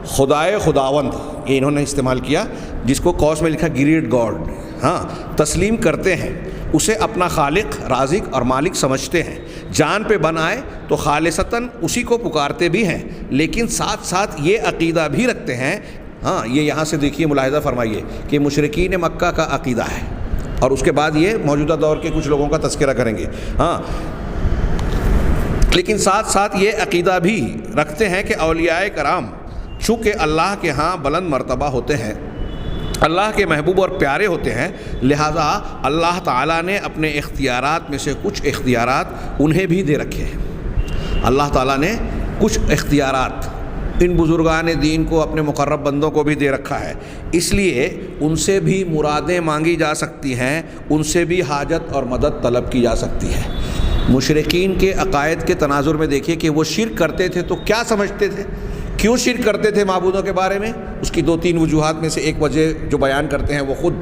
خدائے خداوند، یہ انہوں نے استعمال کیا، جس کو قوس میں لکھا گریٹ گاڈ، ہاں، تسلیم کرتے ہیں، اسے اپنا خالق، رازق اور مالک سمجھتے ہیں، جان پہ بن آئے تو خالصتاً اسی کو پکارتے بھی ہیں، لیکن ساتھ ساتھ یہ عقیدہ بھی رکھتے ہیں، ہاں، یہ یہاں سے دیکھیے، ملاحظہ فرمائیے کہ مشرکین مکہ کا عقیدہ ہے، اور اس کے بعد یہ موجودہ دور کے کچھ لوگوں کا تذکرہ کریں گے، ہاں، لیکن ساتھ ساتھ یہ عقیدہ بھی رکھتے ہیں کہ اولیاء کرام چونکہ اللہ کے ہاں بلند مرتبہ ہوتے ہیں، اللہ کے محبوب اور پیارے ہوتے ہیں، لہٰذا اللہ تعالیٰ نے اپنے اختیارات میں سے کچھ اختیارات انہیں بھی دے رکھے ہیں۔ اللہ تعالیٰ نے کچھ اختیارات ان بزرگان دین کو، اپنے مقرب بندوں کو بھی دے رکھا ہے، اس لیے ان سے بھی مرادیں مانگی جا سکتی ہیں، ان سے بھی حاجت اور مدد طلب کی جا سکتی ہے۔ مشرکین کے عقائد کے تناظر میں دیکھیے کہ وہ شرک کرتے تھے تو کیا سمجھتے تھے، کیوں شرک کرتے تھے معبودوں کے بارے میں؟ اس کی 2-3 وجوہات میں سے ایک وجہ جو بیان کرتے ہیں وہ خود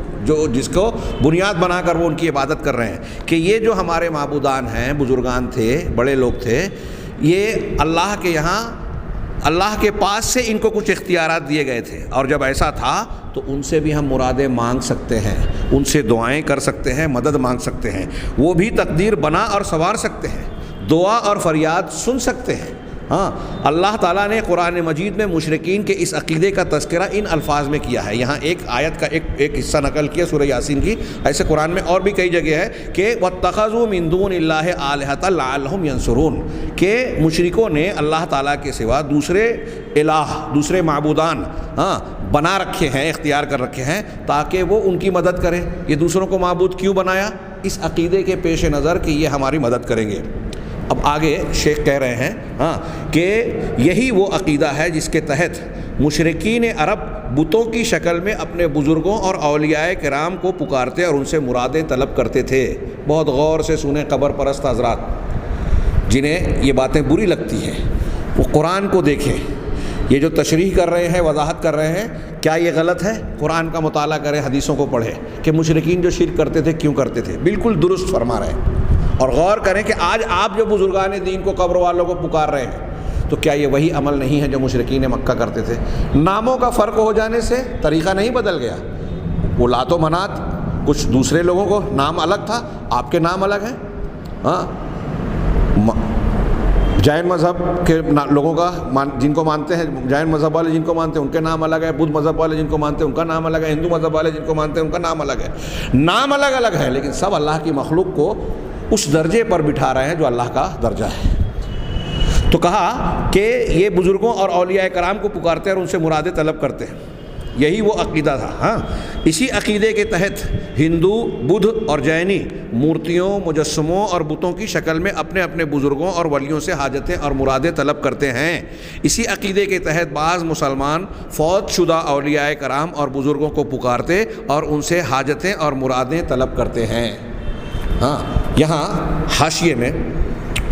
جس کو بنیاد بنا کر وہ ان کی عبادت کر رہے ہیں کہ یہ جو ہمارے معبودان ہیں، بزرگان تھے، بڑے لوگ تھے، یہ اللہ کے یہاں، اللہ کے پاس سے ان کو کچھ اختیارات دیے گئے تھے، اور جب ایسا تھا تو ان سے بھی ہم مرادیں مانگ سکتے ہیں، ان سے دعائیں کر سکتے ہیں، مدد مانگ سکتے ہیں، وہ بھی تقدیر بنا اور سنوار سکتے ہیں، دعا اور فریاد سن سکتے ہیں۔ ہاں، اللہ تعالیٰ نے قرآن مجید میں مشرکین کے اس عقیدے کا تذکرہ ان الفاظ میں کیا ہے۔ یہاں ایک آیت کا ایک حصہ نقل کیا سورہ یاسین کی، ایسے قرآن میں اور بھی کئی جگہ ہے کہ وَاتَّخَذُوا مِن دُونِ اللَّهِ آلِهَةً لَعَلَّهُمْ يَنصُرُونَ، کہ مشرکوں نے اللہ تعالیٰ کے سوا دوسرے الہ، دوسرے معبودان بنا رکھے ہیں، اختیار کر رکھے ہیں تاکہ وہ ان کی مدد کریں۔ یہ دوسروں کو معبود کیوں بنایا؟ اس عقیدے کے پیش نظر کہ یہ ہماری مدد کریں گے۔ اب آگے شیخ کہہ رہے ہیں کہ یہی وہ عقیدہ ہے جس کے تحت مشرکین عرب بتوں کی شکل میں اپنے بزرگوں اور اولیاء کرام کو پکارتے اور ان سے مرادیں طلب کرتے تھے۔ بہت غور سے سنیں قبر پرست حضرات، جنہیں یہ باتیں بری لگتی ہیں، وہ قرآن کو دیکھیں، یہ جو تشریح کر رہے ہیں، وضاحت کر رہے ہیں، کیا یہ غلط ہے؟ قرآن کا مطالعہ کریں، حدیثوں کو پڑھیں کہ مشرکین جو شرک کرتے تھے کیوں کرتے تھے، بالکل درست فرما رہے ہیں۔ اور غور کریں کہ آج آپ جو بزرگان دین کو، قبر والوں کو پکار رہے ہیں، تو کیا یہ وہی عمل نہیں ہے جو مشرکین مکہ کرتے تھے؟ ناموں کا فرق ہو جانے سے طریقہ نہیں بدل گیا۔ وہ لات و منات کچھ دوسرے لوگوں کو نام الگ تھا، آپ کے نام الگ ہیں۔ ہاں، جین مذہب کے لوگوں کا جن کو مانتے ہیں، جین مذہب والے جن کو مانتے ہیں ان کے نام الگ ہے، بدھ مذہب والے جن کو مانتے ہیں ان کا نام الگ ہے، ہندو مذہب والے جن کو مانتے ہیں ان کا نام الگ ہے، نام الگ الگ ہے، لیکن سب اللہ کی مخلوق کو اس درجے پر بٹھا رہے ہیں جو اللہ کا درجہ ہے۔ تو کہا کہ یہ بزرگوں اور اولیاء کرام کو پکارتے ہیں اور ان سے مرادیں طلب کرتے ہیں، یہی وہ عقیدہ تھا۔ ہاں، اسی عقیدے کے تحت ہندو، بدھ اور جینی مورتیوں، مجسموں اور بتوں کی شکل میں اپنے اپنے بزرگوں اور ولیوں سے حاجتیں اور مرادیں طلب کرتے ہیں۔ اسی عقیدے کے تحت بعض مسلمان فوت شدہ اولیاء کرام اور بزرگوں کو پکارتے اور ان سے حاجتیں اور مرادیں طلب کرتے ہیں۔ ہاں، یہاں حاشیے میں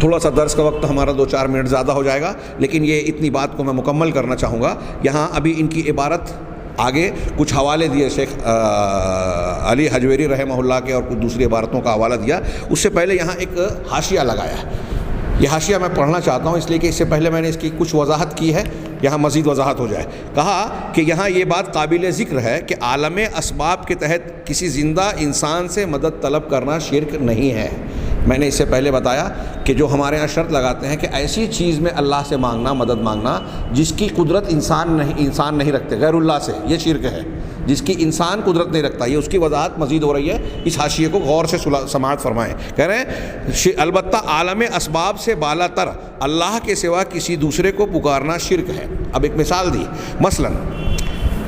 تھوڑا سا درس کا وقت ہمارا 2-4 منٹ زیادہ ہو جائے گا، لیکن یہ اتنی بات کو میں مکمل کرنا چاہوں گا۔ یہاں ابھی ان کی عبارت آگے کچھ حوالے دیے شیخ علی حجویری رحمہ اللہ کے اور کچھ دوسری عبارتوں کا حوالہ دیا، اس سے پہلے یہاں ایک حاشیہ لگایا ہے۔ یہ حاشیہ میں پڑھنا چاہتا ہوں اس لیے کہ اس سے پہلے میں نے اس کی کچھ وضاحت کی ہے، یہاں مزید وضاحت ہو جائے۔ کہا کہ یہاں یہ بات قابل ذکر ہے کہ عالم اسباب کے تحت کسی زندہ انسان سے مدد طلب کرنا شرک نہیں ہے۔ میں نے اس سے پہلے بتایا کہ جو ہمارے یہاں شرط لگاتے ہیں کہ ایسی چیز میں اللہ سے مانگنا، مدد مانگنا جس کی قدرت انسان نہیں رکھتے، غیر اللہ سے، یہ شرک ہے۔ جس کی انسان قدرت نہیں رکھتا، یہ اس کی وضاحت مزید ہو رہی ہے، اس حاشیے کو غور سے سماعت فرمائیں۔ کہہ رہے ہیں البتہ عالم اسباب سے بالا تر اللہ کے سوا کسی دوسرے کو پکارنا شرک ہے۔ اب ایک مثال دی،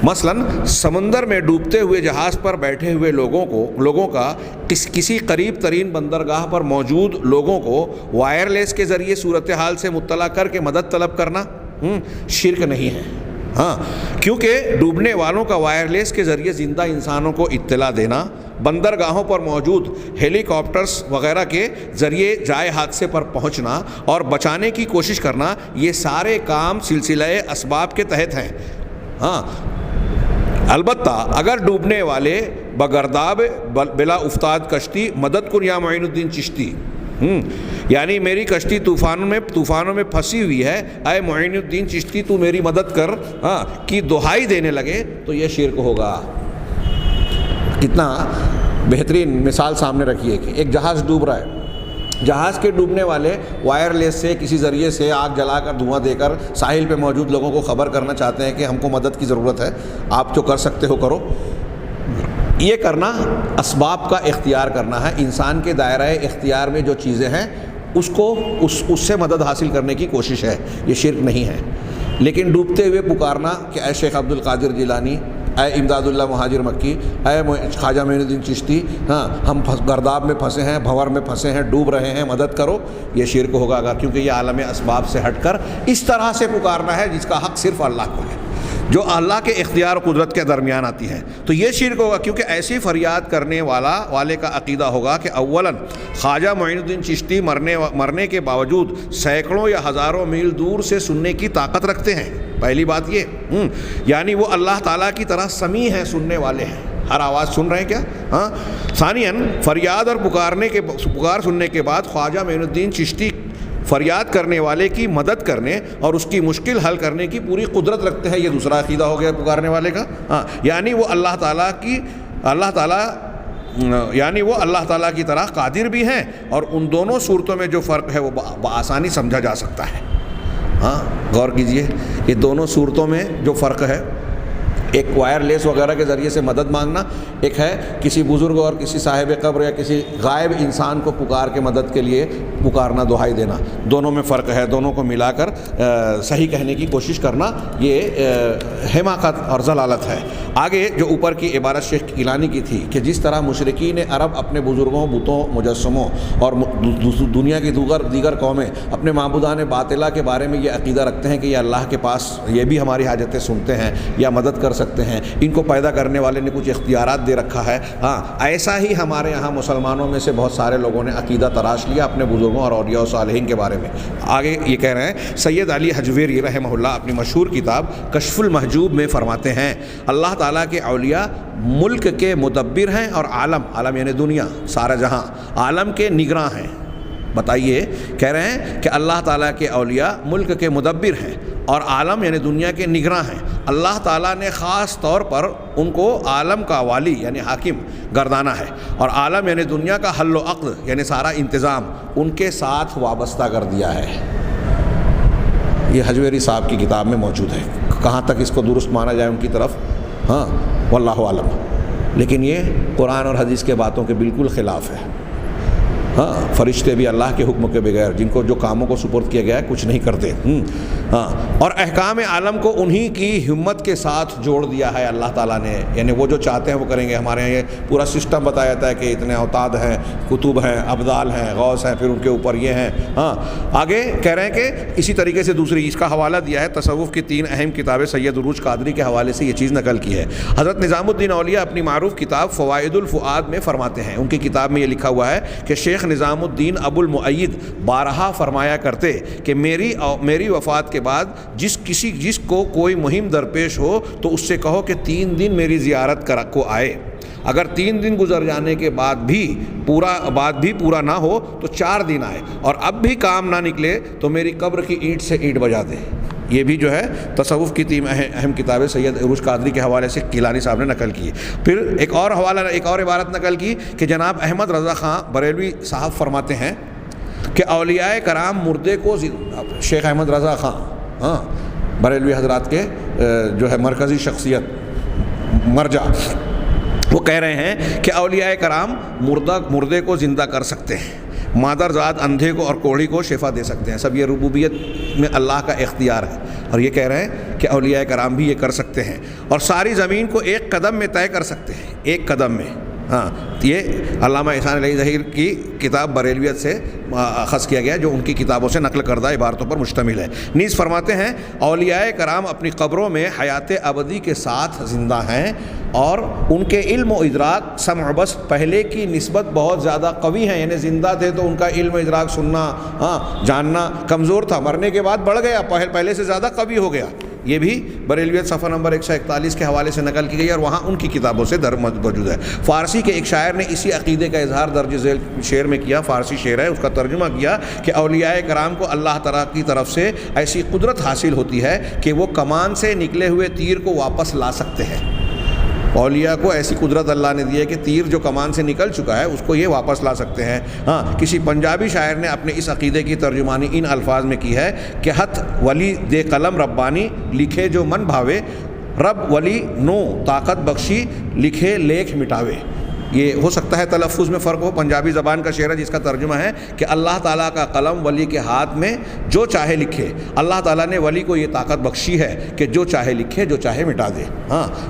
مثلاً سمندر میں ڈوبتے ہوئے جہاز پر بیٹھے ہوئے لوگوں کا کسی قریب ترین بندرگاہ پر موجود لوگوں کو وائرلیس کے ذریعے صورتحال سے مطلع کر کے مدد طلب کرنا شرک نہیں ہے۔ ہاں، کیونکہ ڈوبنے والوں کا وائرلیس کے ذریعے زندہ انسانوں کو اطلاع دینا، بندرگاہوں پر موجود ہیلی کاپٹرز وغیرہ کے ذریعے جائے حادثے پر پہنچنا اور بچانے کی کوشش کرنا، یہ سارے کام سلسلہ اسباب کے تحت ہیں۔ ہاں، البتہ اگر ڈوبنے والے بگرداب بلا افتاد کشتی مدد کن یا معین الدین چشتی، یعنی میری کشتی طوفانوں میں پھنسی ہوئی ہے، اے معین الدین چشتی تو میری مدد کر، کی دہائی دینے لگے تو یہ شرک ہوگا۔ کتنا بہترین مثال سامنے رکھیے کہ ایک جہاز ڈوب رہا ہے، جہاز کے ڈوبنے والے وائرلیس سے کسی ذریعے سے آگ جلا کر دھواں دے کر ساحل پہ موجود لوگوں کو خبر کرنا چاہتے ہیں کہ ہم کو مدد کی ضرورت ہے، آپ جو کر سکتے ہو کرو۔ یہ کرنا اسباب کا اختیار کرنا ہے، انسان کے دائرہ اختیار میں جو چیزیں ہیں اس سے مدد حاصل کرنے کی کوشش ہے، یہ شرک نہیں ہے۔ لیکن ڈوبتے ہوئے پکارنا کہ اے شیخ عبد القادر جیلانی، اے امداد اللہ مہاجر مکی، اے خواجہ معین الدین چشتی، ہم گرداب میں پھنسے ہیں، بھنور میں پھنسے ہیں، ڈوب رہے ہیں، مدد کرو، یہ شرک ہوگا اگر، کیونکہ یہ عالم اسباب سے ہٹ کر اس طرح سے پکارنا ہے جس کا حق صرف اللہ کو ہے، جو اللہ کے اختیار و قدرت کے درمیان آتی ہے، تو یہ شرک ہوگا، کیونکہ ایسی فریاد کرنے والے کا عقیدہ ہوگا کہ اولاً خواجہ معین الدین چشتی مرنے کے باوجود سینکڑوں یا ہزاروں میل دور سے سننے کی طاقت رکھتے ہیں، پہلی بات یہ، یعنی وہ اللہ تعالیٰ کی طرح سمیع ہیں، سننے والے ہیں، ہر آواز سن رہے ہیں کیا؟ ہاں۔ ثانیاً فریاد اور پکار سننے کے بعد خواجہ معین الدین چشتی فریاد کرنے والے کی مدد کرنے اور اس کی مشکل حل کرنے کی پوری قدرت رکھتے ہیں، یہ دوسرا عقیدہ ہو گیا پکارنے والے کا۔ ہاں، یعنی وہ اللہ تعالیٰ کی طرح قادر بھی ہیں، اور ان دونوں صورتوں میں جو فرق ہے وہ بآسانی سمجھا جا سکتا ہے۔ ہاں، غور کیجئے، یہ دونوں صورتوں میں جو فرق ہے، ایک وائرلیس وغیرہ کے ذریعے سے مدد مانگنا، ایک ہے کسی بزرگ اور کسی صاحب قبر یا کسی غائب انسان کو پکار کے مدد کے لیے پکارنا، دہائی دینا، دونوں میں فرق ہے، دونوں کو ملا کر صحیح کہنے کی کوشش کرنا، یہ حماقت اور ضلالت ہے۔ آگے جو اوپر کی عبارت شیخ گیلانی کی تھی کہ جس طرح مشرکین عرب اپنے بزرگوں، بتوں، مجسموں اور دنیا کی دیگر قومیں اپنے معبودان باطلہ کے بارے میں یہ عقیدہ رکھتے ہیں کہ یہ اللہ کے پاس یہ بھی ہماری حاجتیں سنتے ہیں یا مدد کر سکتے ہیں، ان کو پیدا کرنے والے نے کچھ اختیارات دے رکھا ہے، ہاں، ایسا ہی ہمارے یہاں مسلمانوں میں سے بہت سارے لوگوں نے عقیدہ تراش لیا اپنے بزرگوں اور اولیاء و صالحین کے بارے میں۔ آگے یہ کہہ رہے ہیں سید علی حجویری رحمہ اللہ اپنی مشہور کتاب کشف المحجوب میں فرماتے ہیں، اللہ تعالیٰ کے اولیاء ملک کے مدبر ہیں اور عالم یعنی دنیا، سارا جہاں، عالم کے نگراں ہیں۔ بتائیے، کہہ رہے ہیں کہ اللہ تعالیٰ کے اولیاء ملک کے مدبر ہیں اور عالم یعنی دنیا کے نگراں ہیں۔ اللہ تعالیٰ نے خاص طور پر ان کو عالم کا والی یعنی حاکم گردانا ہے، اور عالم یعنی دنیا کا حل و عقد یعنی سارا انتظام ان کے ساتھ وابستہ کر دیا ہے۔ یہ حجویری صاحب کی کتاب میں موجود ہے. کہاں تک اس کو درست مانا جائے ان کی طرف واللہ عالم، لیکن یہ قرآن اور حدیث کے باتوں کے بالکل خلاف ہے. فرشتے بھی اللہ کے حکم کے بغیر جن کو جو کاموں کو سپرد کیا گیا ہے کچھ نہیں کرتے. اور احکام عالم کو انہی کی ہمت کے ساتھ جوڑ دیا ہے اللہ تعالیٰ نے، یعنی وہ جو چاہتے ہیں وہ کریں گے. ہمارے یہاں یہ پورا سسٹم بتایا جاتا ہے کہ اتنے اوتاد ہیں، کتب ہیں، ابدال ہیں، غوث ہیں، پھر ان کے اوپر یہ ہیں. آگے کہہ رہے ہیں کہ اسی طریقے سے دوسری اس کا حوالہ دیا ہے تصوف کی 3 اہم کتابیں سید عروج قادری کے حوالے سے یہ چیز نقل کی ہے. حضرت نظام الدین اولیاء اپنی معروف کتاب فوائد الفؤاد میں فرماتے ہیں، ان کی کتاب میں یہ لکھا ہوا ہے کہ شیخ نظام الدین ابو المؤید بارہا فرمایا کرتے کہ میری وفات کے بعد جس کو کوئی مہم درپیش ہو تو اس سے کہو کہ 3 دن میری زیارت کو آئے. اگر 3 دن گزر جانے کے بعد بھی پورا نہ ہو تو 4 دن آئے، اور اب بھی کام نہ نکلے تو میری قبر کی اینٹ سے اینٹ بجا دے. یہ بھی جو ہے تصوف کی 3 اہم کتابیں سید عروج قادری کے حوالے سے گیلانی صاحب نے نقل کی. پھر ایک اور عبارت نقل کی کہ جناب احمد رضا خان بریلوی صاحب فرماتے ہیں کہ اولیاء کرام مردے کو شیخ احمد رضا خان بریلوی حضرات کے جو ہے مرکزی شخصیت مرجع، وہ کہہ رہے ہیں کہ اولیاء کرام مردے کو زندہ کر سکتے ہیں، مادر ذات اندھے کو اور کوڑھی کو شفا دے سکتے ہیں. سب یہ ربوبیت میں اللہ کا اختیار ہے. اور یہ کہہ رہے ہیں کہ اولیاء کرام بھی یہ کر سکتے ہیں، اور ساری زمین کو ایک قدم میں طے کر سکتے ہیں، ایک قدم میں. یہ علامہ احسان علی ظہیر کی کتاب بریلویت سے اخذ کیا گیا جو ان کی کتابوں سے نقل کردہ عبارتوں پر مشتمل ہے. نیز فرماتے ہیں اولیاء کرام اپنی قبروں میں حیات ابدی کے ساتھ زندہ ہیں، اور ان کے علم و ادراک سمع بس پہلے کی نسبت بہت زیادہ قوی ہیں. یعنی زندہ تھے تو ان کا علم و ادراک سننا جاننا کمزور تھا، مرنے کے بعد بڑھ گیا، پہلے سے زیادہ قوی ہو گیا. یہ بھی بریلویت صفحہ نمبر 141 کے حوالے سے نقل کی گئی، اور وہاں ان کی کتابوں سے موجود ہے. فارسی کے ایک شاعر نے اسی عقیدے کا اظہار درج ذیل شعر میں کیا. فارسی شعر ہے، اس کا ترجمہ کیا کہ اولیاء کرام کو اللہ تعالیٰ کی طرف سے ایسی قدرت حاصل ہوتی ہے کہ وہ کمان سے نکلے ہوئے تیر کو واپس لا سکتے ہیں. اولیاء کو ایسی قدرت اللہ نے دی ہے کہ تیر جو کمان سے نکل چکا ہے اس کو یہ واپس لا سکتے ہیں. کسی پنجابی شاعر نے اپنے اس عقیدے کی ترجمانی ان الفاظ میں کی ہے کہ ہتھ ولی دے قلم ربانی لکھے جو من بھاوے، رب ولی نو طاقت بخشی لکھے لیکھ مٹاوے. یہ ہو سکتا ہے تلفظ میں فرق ہو، پنجابی زبان کا شعر ہے جس کا ترجمہ ہے کہ اللہ تعالیٰ کا قلم ولی کے ہاتھ میں جو چاہے لکھے. اللہ تعالیٰ نے ولی کو یہ طاقت بخشی ہے کہ جو چاہے لکھے، جو چاہے مٹا دے.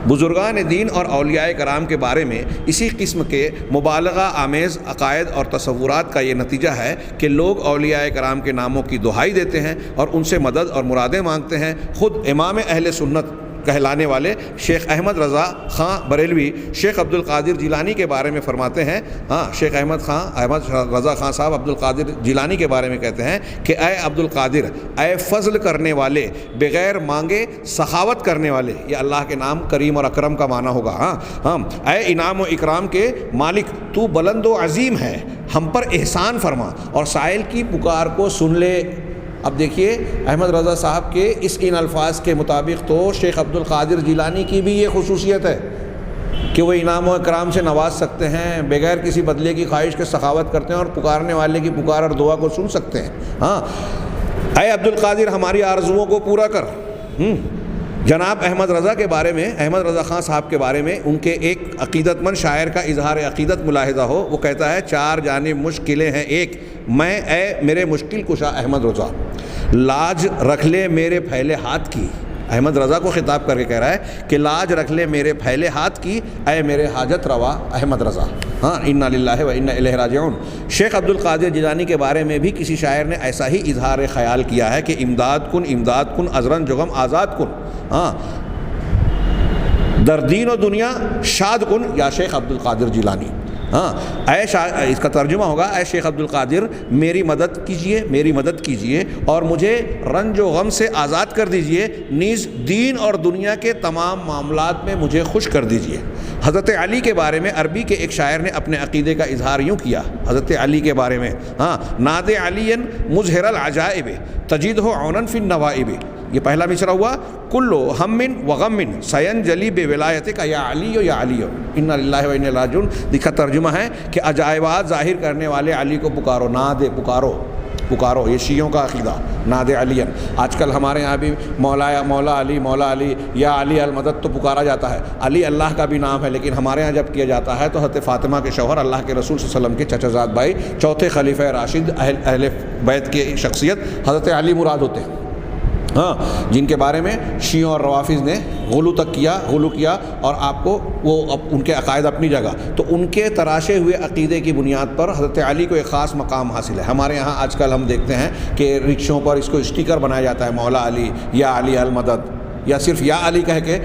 بزرگان دین اور اولیاء کرام کے بارے میں اسی قسم کے مبالغہ آمیز عقائد اور تصورات کا یہ نتیجہ ہے کہ لوگ اولیاء کرام کے ناموں کی دہائی دیتے ہیں اور ان سے مدد اور مرادیں مانگتے ہیں. خود امام اہل سنت کہلانے والے شیخ احمد رضا خان بریلوی شیخ عبد القادر جیلانی کے بارے میں فرماتے ہیں. شیخ احمد رضا خان صاحب عبد القادر جیلانی کے بارے میں کہتے ہیں کہ اے عبد القادر، اے فضل کرنے والے، بغیر مانگے سخاوت کرنے والے. یہ اللہ کے نام کریم اور اکرم کا معنی ہوگا. اے انعام و اکرام کے مالک، تو بلند و عظیم ہے، ہم پر احسان فرما اور سائل کی پکار کو سن لے. اب دیکھیے احمد رضا صاحب کے ان الفاظ کے مطابق تو شیخ عبد القادر جیلانی کی بھی یہ خصوصیت ہے کہ وہ انعام و اکرام سے نواز سکتے ہیں، بغیر کسی بدلے کی خواہش کے سخاوت کرتے ہیں اور پکارنے والے کی پکار اور دعا کو سن سکتے ہیں. اے عبد القادر، ہماری آرزوؤں کو پورا کر. جناب احمد رضا کے بارے میں، احمد رضا خان صاحب کے بارے میں ان کے ایک عقیدت مند شاعر کا اظہار عقیدت ملاحظہ ہو. وہ کہتا ہے 4 جانب مشکلیں ہیں ایک، میں اے میرے مشکل کشا احمد رضا، لاج رکھ لے میرے پھیلے ہاتھ کی. احمد رضا کو خطاب کر کے کہہ رہا ہے کہ لاج رکھ لے میرے پھیلے ہاتھ کی، اے میرے حاجت روا احمد رضا. انا للہ و انا الیہ راجعون. شیخ عبد القادر جیلانی کے بارے میں بھی کسی شاعر نے ایسا ہی اظہار خیال کیا ہے کہ امداد کن ازرن جغم آزاد کن، در دین و دنیا شاد کن یا شیخ عبد القادر جیلانی. اس کا ترجمہ ہوگا اے شیخ عبد القادر، میری مدد کیجئے اور مجھے رنج و غم سے آزاد کر دیجئے، نیز دین اور دنیا کے تمام معاملات میں مجھے خوش کر دیجئے. حضرت علی کے بارے میں عربی کے ایک شاعر نے اپنے عقیدے کا اظہار یوں کیا. حضرت علی کے بارے میں ناد علی مظہر العجائب تجدہ عونا فی النوائب. یہ پہلا مصرع ہوا کلو ہم و غم سینجلی بے ولایت کا یا علی یا علی انا للہ و انا الیہ راجعون. لکھا ترجمہ ہے کہ عجائبات ظاہر کرنے والے علی کو پکارو، ناد پکارو. پکارو، یہ شیعوں کا عقیدہ ناد علی۔ آج کل ہمارے یہاں بھی مولا علی یا علی المدد تو پکارا جاتا ہے۔ علی اللہ کا بھی نام ہے، لیکن ہمارے یہاں جب کیا جاتا ہے تو حضرت فاطمہ کے شوہر اللہ کے رسول صلی اللہ علیہ وسلم کے چچا زاد بھائی، چوتھے خلیفہ راشد اہل بیت کی شخصیت حضرت علی مراد ہوتے ہیں، ہاں، جن کے بارے میں شیعوں اور روافض نے غلو کیا اور آپ کو وہ ان کے عقائد اپنی جگہ، تو ان کے تراشے ہوئے عقیدے کی بنیاد پر حضرت علی کو ایک خاص مقام حاصل ہے۔ ہمارے یہاں آج کل ہم دیکھتے ہیں کہ رکشوں پر اس کو اسٹیکر بنایا جاتا ہے، مولا علی یا علی المدد، یا صرف یا علی کہہ کے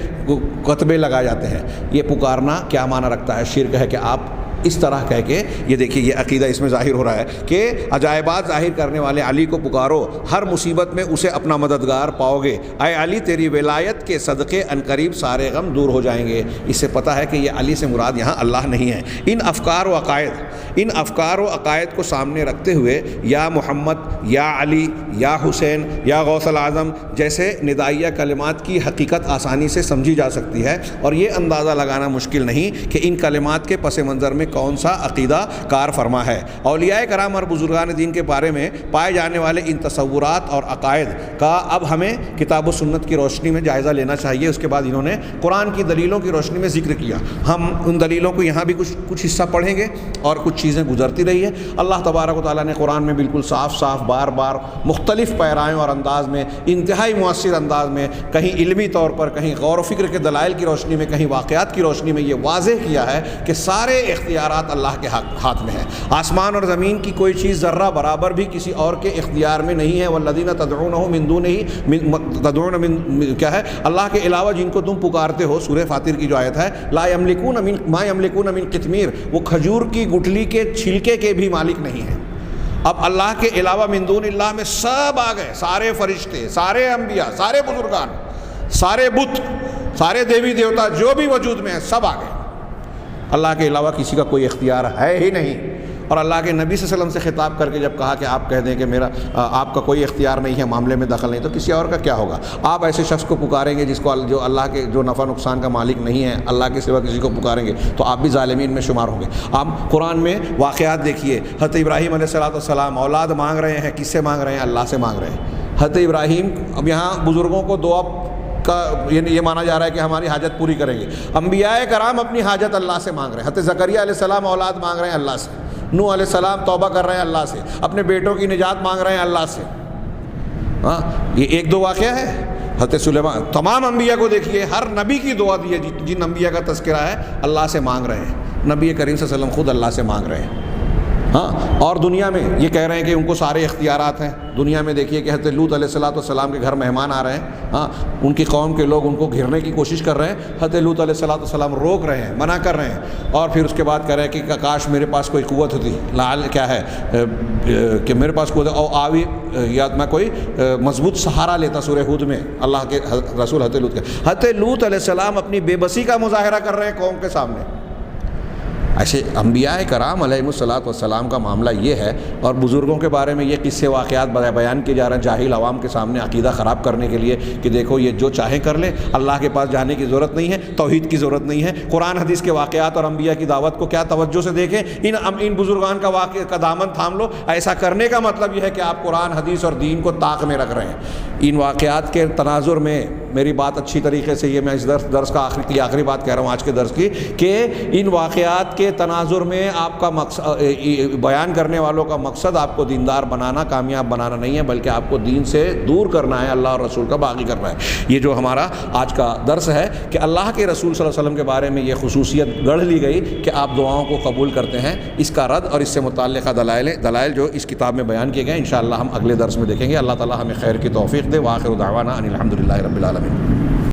کتبے لگائے جاتے ہیں۔ یہ پکارنا کیا معنی رکھتا ہے؟ شرک ہے کہ آپ اس طرح کہہ کے، یہ دیکھیے یہ عقیدہ اس میں ظاہر ہو رہا ہے کہ عجائبات ظاہر کرنے والے علی کو پکارو، ہر مصیبت میں اسے اپنا مددگار پاؤ گے، اے علی تیری ولایت کے صدقے عنقریب سارے غم دور ہو جائیں گے۔ اس سے پتہ ہے کہ یہ علی سے مراد یہاں اللہ نہیں ہے۔ ان افکار و عقائد کو سامنے رکھتے ہوئے یا محمد، یا علی، یا حسین، یا غوث العظم جیسے ندائیہ کلمات کی حقیقت آسانی سے سمجھی جا سکتی ہے، اور یہ اندازہ لگانا مشکل نہیں کہ ان کلمات کے پس منظر میں کون سا عقیدہ کار فرما ہے۔ اولیاء کرام اور بزرگان دین کے بارے میں پائے جانے والے ان تصورات اور عقائد کا اب ہمیں کتاب و سنت کی روشنی میں جائزہ لینا چاہیے۔ اس کے بعد انہوں نے قرآن کی دلیلوں کی روشنی میں ذکر کیا۔ ہم ان دلیلوں کو یہاں بھی کچھ حصہ پڑھیں گے اور کچھ چیزیں گزرتی رہی ہے۔ اللہ تبارک و تعالیٰ نے قرآن میں بالکل صاف بار مختلف پیرائیوں اور انداز میں، انتہائی مؤثر انداز میں، کہیں علمی طور پر، کہیں غور و فکر کے دلائل کی روشنی میں، کہیں واقعات کی روشنی میں یہ واضح کیا ہے کہ سارے اختیارات اللہ کے ہاتھ میں ہیں۔ آسمان اور زمین کی کوئی چیز ذرہ برابر بھی کسی اور کے اختیار میں نہیں ہے۔ والذین تدعونہ من دونہ کیا ہے؟ اللہ کے علاوہ جن کو تم پکارتے ہو، سورہ فاطر کی جو آیت ہے، لا یملکون ما یملکون من قطمیر، وہ کھجور کی گٹھلی کے چھلکے کے بھی مالک نہیں ہیں۔ اب اللہ کے علاوہ من دون اللہ میں سب آ گئے، سارے فرشتے، سارے انبیاء، سارے بزرگان، سارے بت، سارے دیوی دیوتا جو بھی وجود میں ہیں، سب آ گئے۔ اللہ کے علاوہ کسی کا کوئی اختیار ہے ہی نہیں۔ اور اللہ کے نبی صلی اللہ علیہ وسلم سے خطاب کر کے جب کہا کہ آپ کہہ دیں کہ آپ کا کوئی اختیار نہیں ہے، معاملے میں دخل نہیں، تو کسی اور کا کیا ہوگا؟ آپ ایسے شخص کو پکاریں گے جو اللہ کے، جو نفع نقصان کا مالک نہیں ہے، اللہ کے سوا کسی کو پکاریں گے تو آپ بھی ظالمین میں شمار ہوں گے۔ آپ قرآن میں واقعات دیکھیے، حضرت ابراہیم علیہ السلام اولاد مانگ رہے ہیں، کس سے مانگ رہے ہیں؟ اللہ سے مانگ رہے ہیں۔ حضرت ابراہیم، اب یہاں بزرگوں کو دعا کا یہ مانا جا رہا ہے کہ ہماری حاجت پوری کریں گے۔ انبیاء کرام اپنی حاجت اللہ سے مانگ رہے ہیں۔ حضرت زکریا علیہ السلام اولاد مانگ رہے ہیں اللہ سے، نوح علیہ السلام توبہ کر رہے ہیں اللہ سے، اپنے بیٹوں کی نجات مانگ رہے ہیں اللہ سے۔ ہاں، یہ ایک دو واقعہ ہے۔ حضرت سلیمان، تمام انبیاء کو دیکھیے، ہر نبی کی دعا دی ہے، جن انبیاء کا تذکرہ ہے اللہ سے مانگ رہے ہیں۔ نبی کریم صلی اللہ علیہ وسلم خود اللہ سے مانگ رہے ہیں۔ ہاں، اور دنیا میں یہ کہہ رہے ہیں کہ ان کو سارے اختیارات ہیں۔ دنیا میں دیکھیے کہ حضرت لوط علیہ السلام کے گھر مہمان آ رہے ہیں، ہاں، ان کی قوم کے لوگ ان کو گھیرنے کی کوشش کر رہے ہیں، حضرت لوط علیہ السلام روک رہے ہیں، منع کر رہے ہیں، اور پھر اس کے بعد کہہ رہے ہیں کہ کاش میرے پاس کوئی قوت ہوتی، لعل کیا ہے کہ میرے پاس قوت او آوی، یا میں کوئی مضبوط سہارا لیتا۔ سورہ ہود میں اللہ کے رسول حضرت لوط علیہ السلام اپنی بے بسی کا مظاہرہ کر رہے ہیں قوم کے سامنے۔ ایسے انبیاء کرام علیہ السلام کا معاملہ یہ ہے، اور بزرگوں کے بارے میں یہ قصے واقعات بیان کیے جا رہے ہیں جاہل عوام کے سامنے عقیدہ خراب کرنے کے لیے کہ دیکھو یہ جو چاہیں کر لے، اللہ کے پاس جانے کی ضرورت نہیں ہے، توحید کی ضرورت نہیں ہے۔ قرآن حدیث کے واقعات اور انبیاء کی دعوت کو کیا توجہ سے دیکھیں، ان بزرگان کا دامن تھام لو۔ ایسا کرنے کا مطلب یہ ہے کہ آپ قرآن حدیث اور دین کو طاق میں رکھ رہے ہیں۔ ان واقعات کے تناظر میں میری بات اچھی طریقے سے، یہ میں اس درس کا آخری بات کہہ رہا ہوں آج کے درس کی، کہ ان واقعات کے تناظر میں آپ کا مقصد، بیان کرنے والوں کا مقصد آپ کو دیندار بنانا، کامیاب بنانا نہیں ہے، بلکہ آپ کو دین سے دور کرنا ہے، اللہ اور رسول کا باغی کرنا ہے۔ یہ جو ہمارا آج کا درس ہے کہ اللہ کے رسول صلی اللہ علیہ وسلم کے بارے میں یہ خصوصیت گڑھ لی گئی کہ آپ دعاؤں کو قبول کرتے ہیں، اس کا رد اور اس سے متعلقہ دلائل جو اس کتاب میں بیان کیے گئے، انشاءاللہ ہم اگلے درس میں دیکھیں گے۔ اللہ تعالی ہمیں خیر کی توفیق دے۔ وآخر دعوانا ان الحمد للہ رب العالمین۔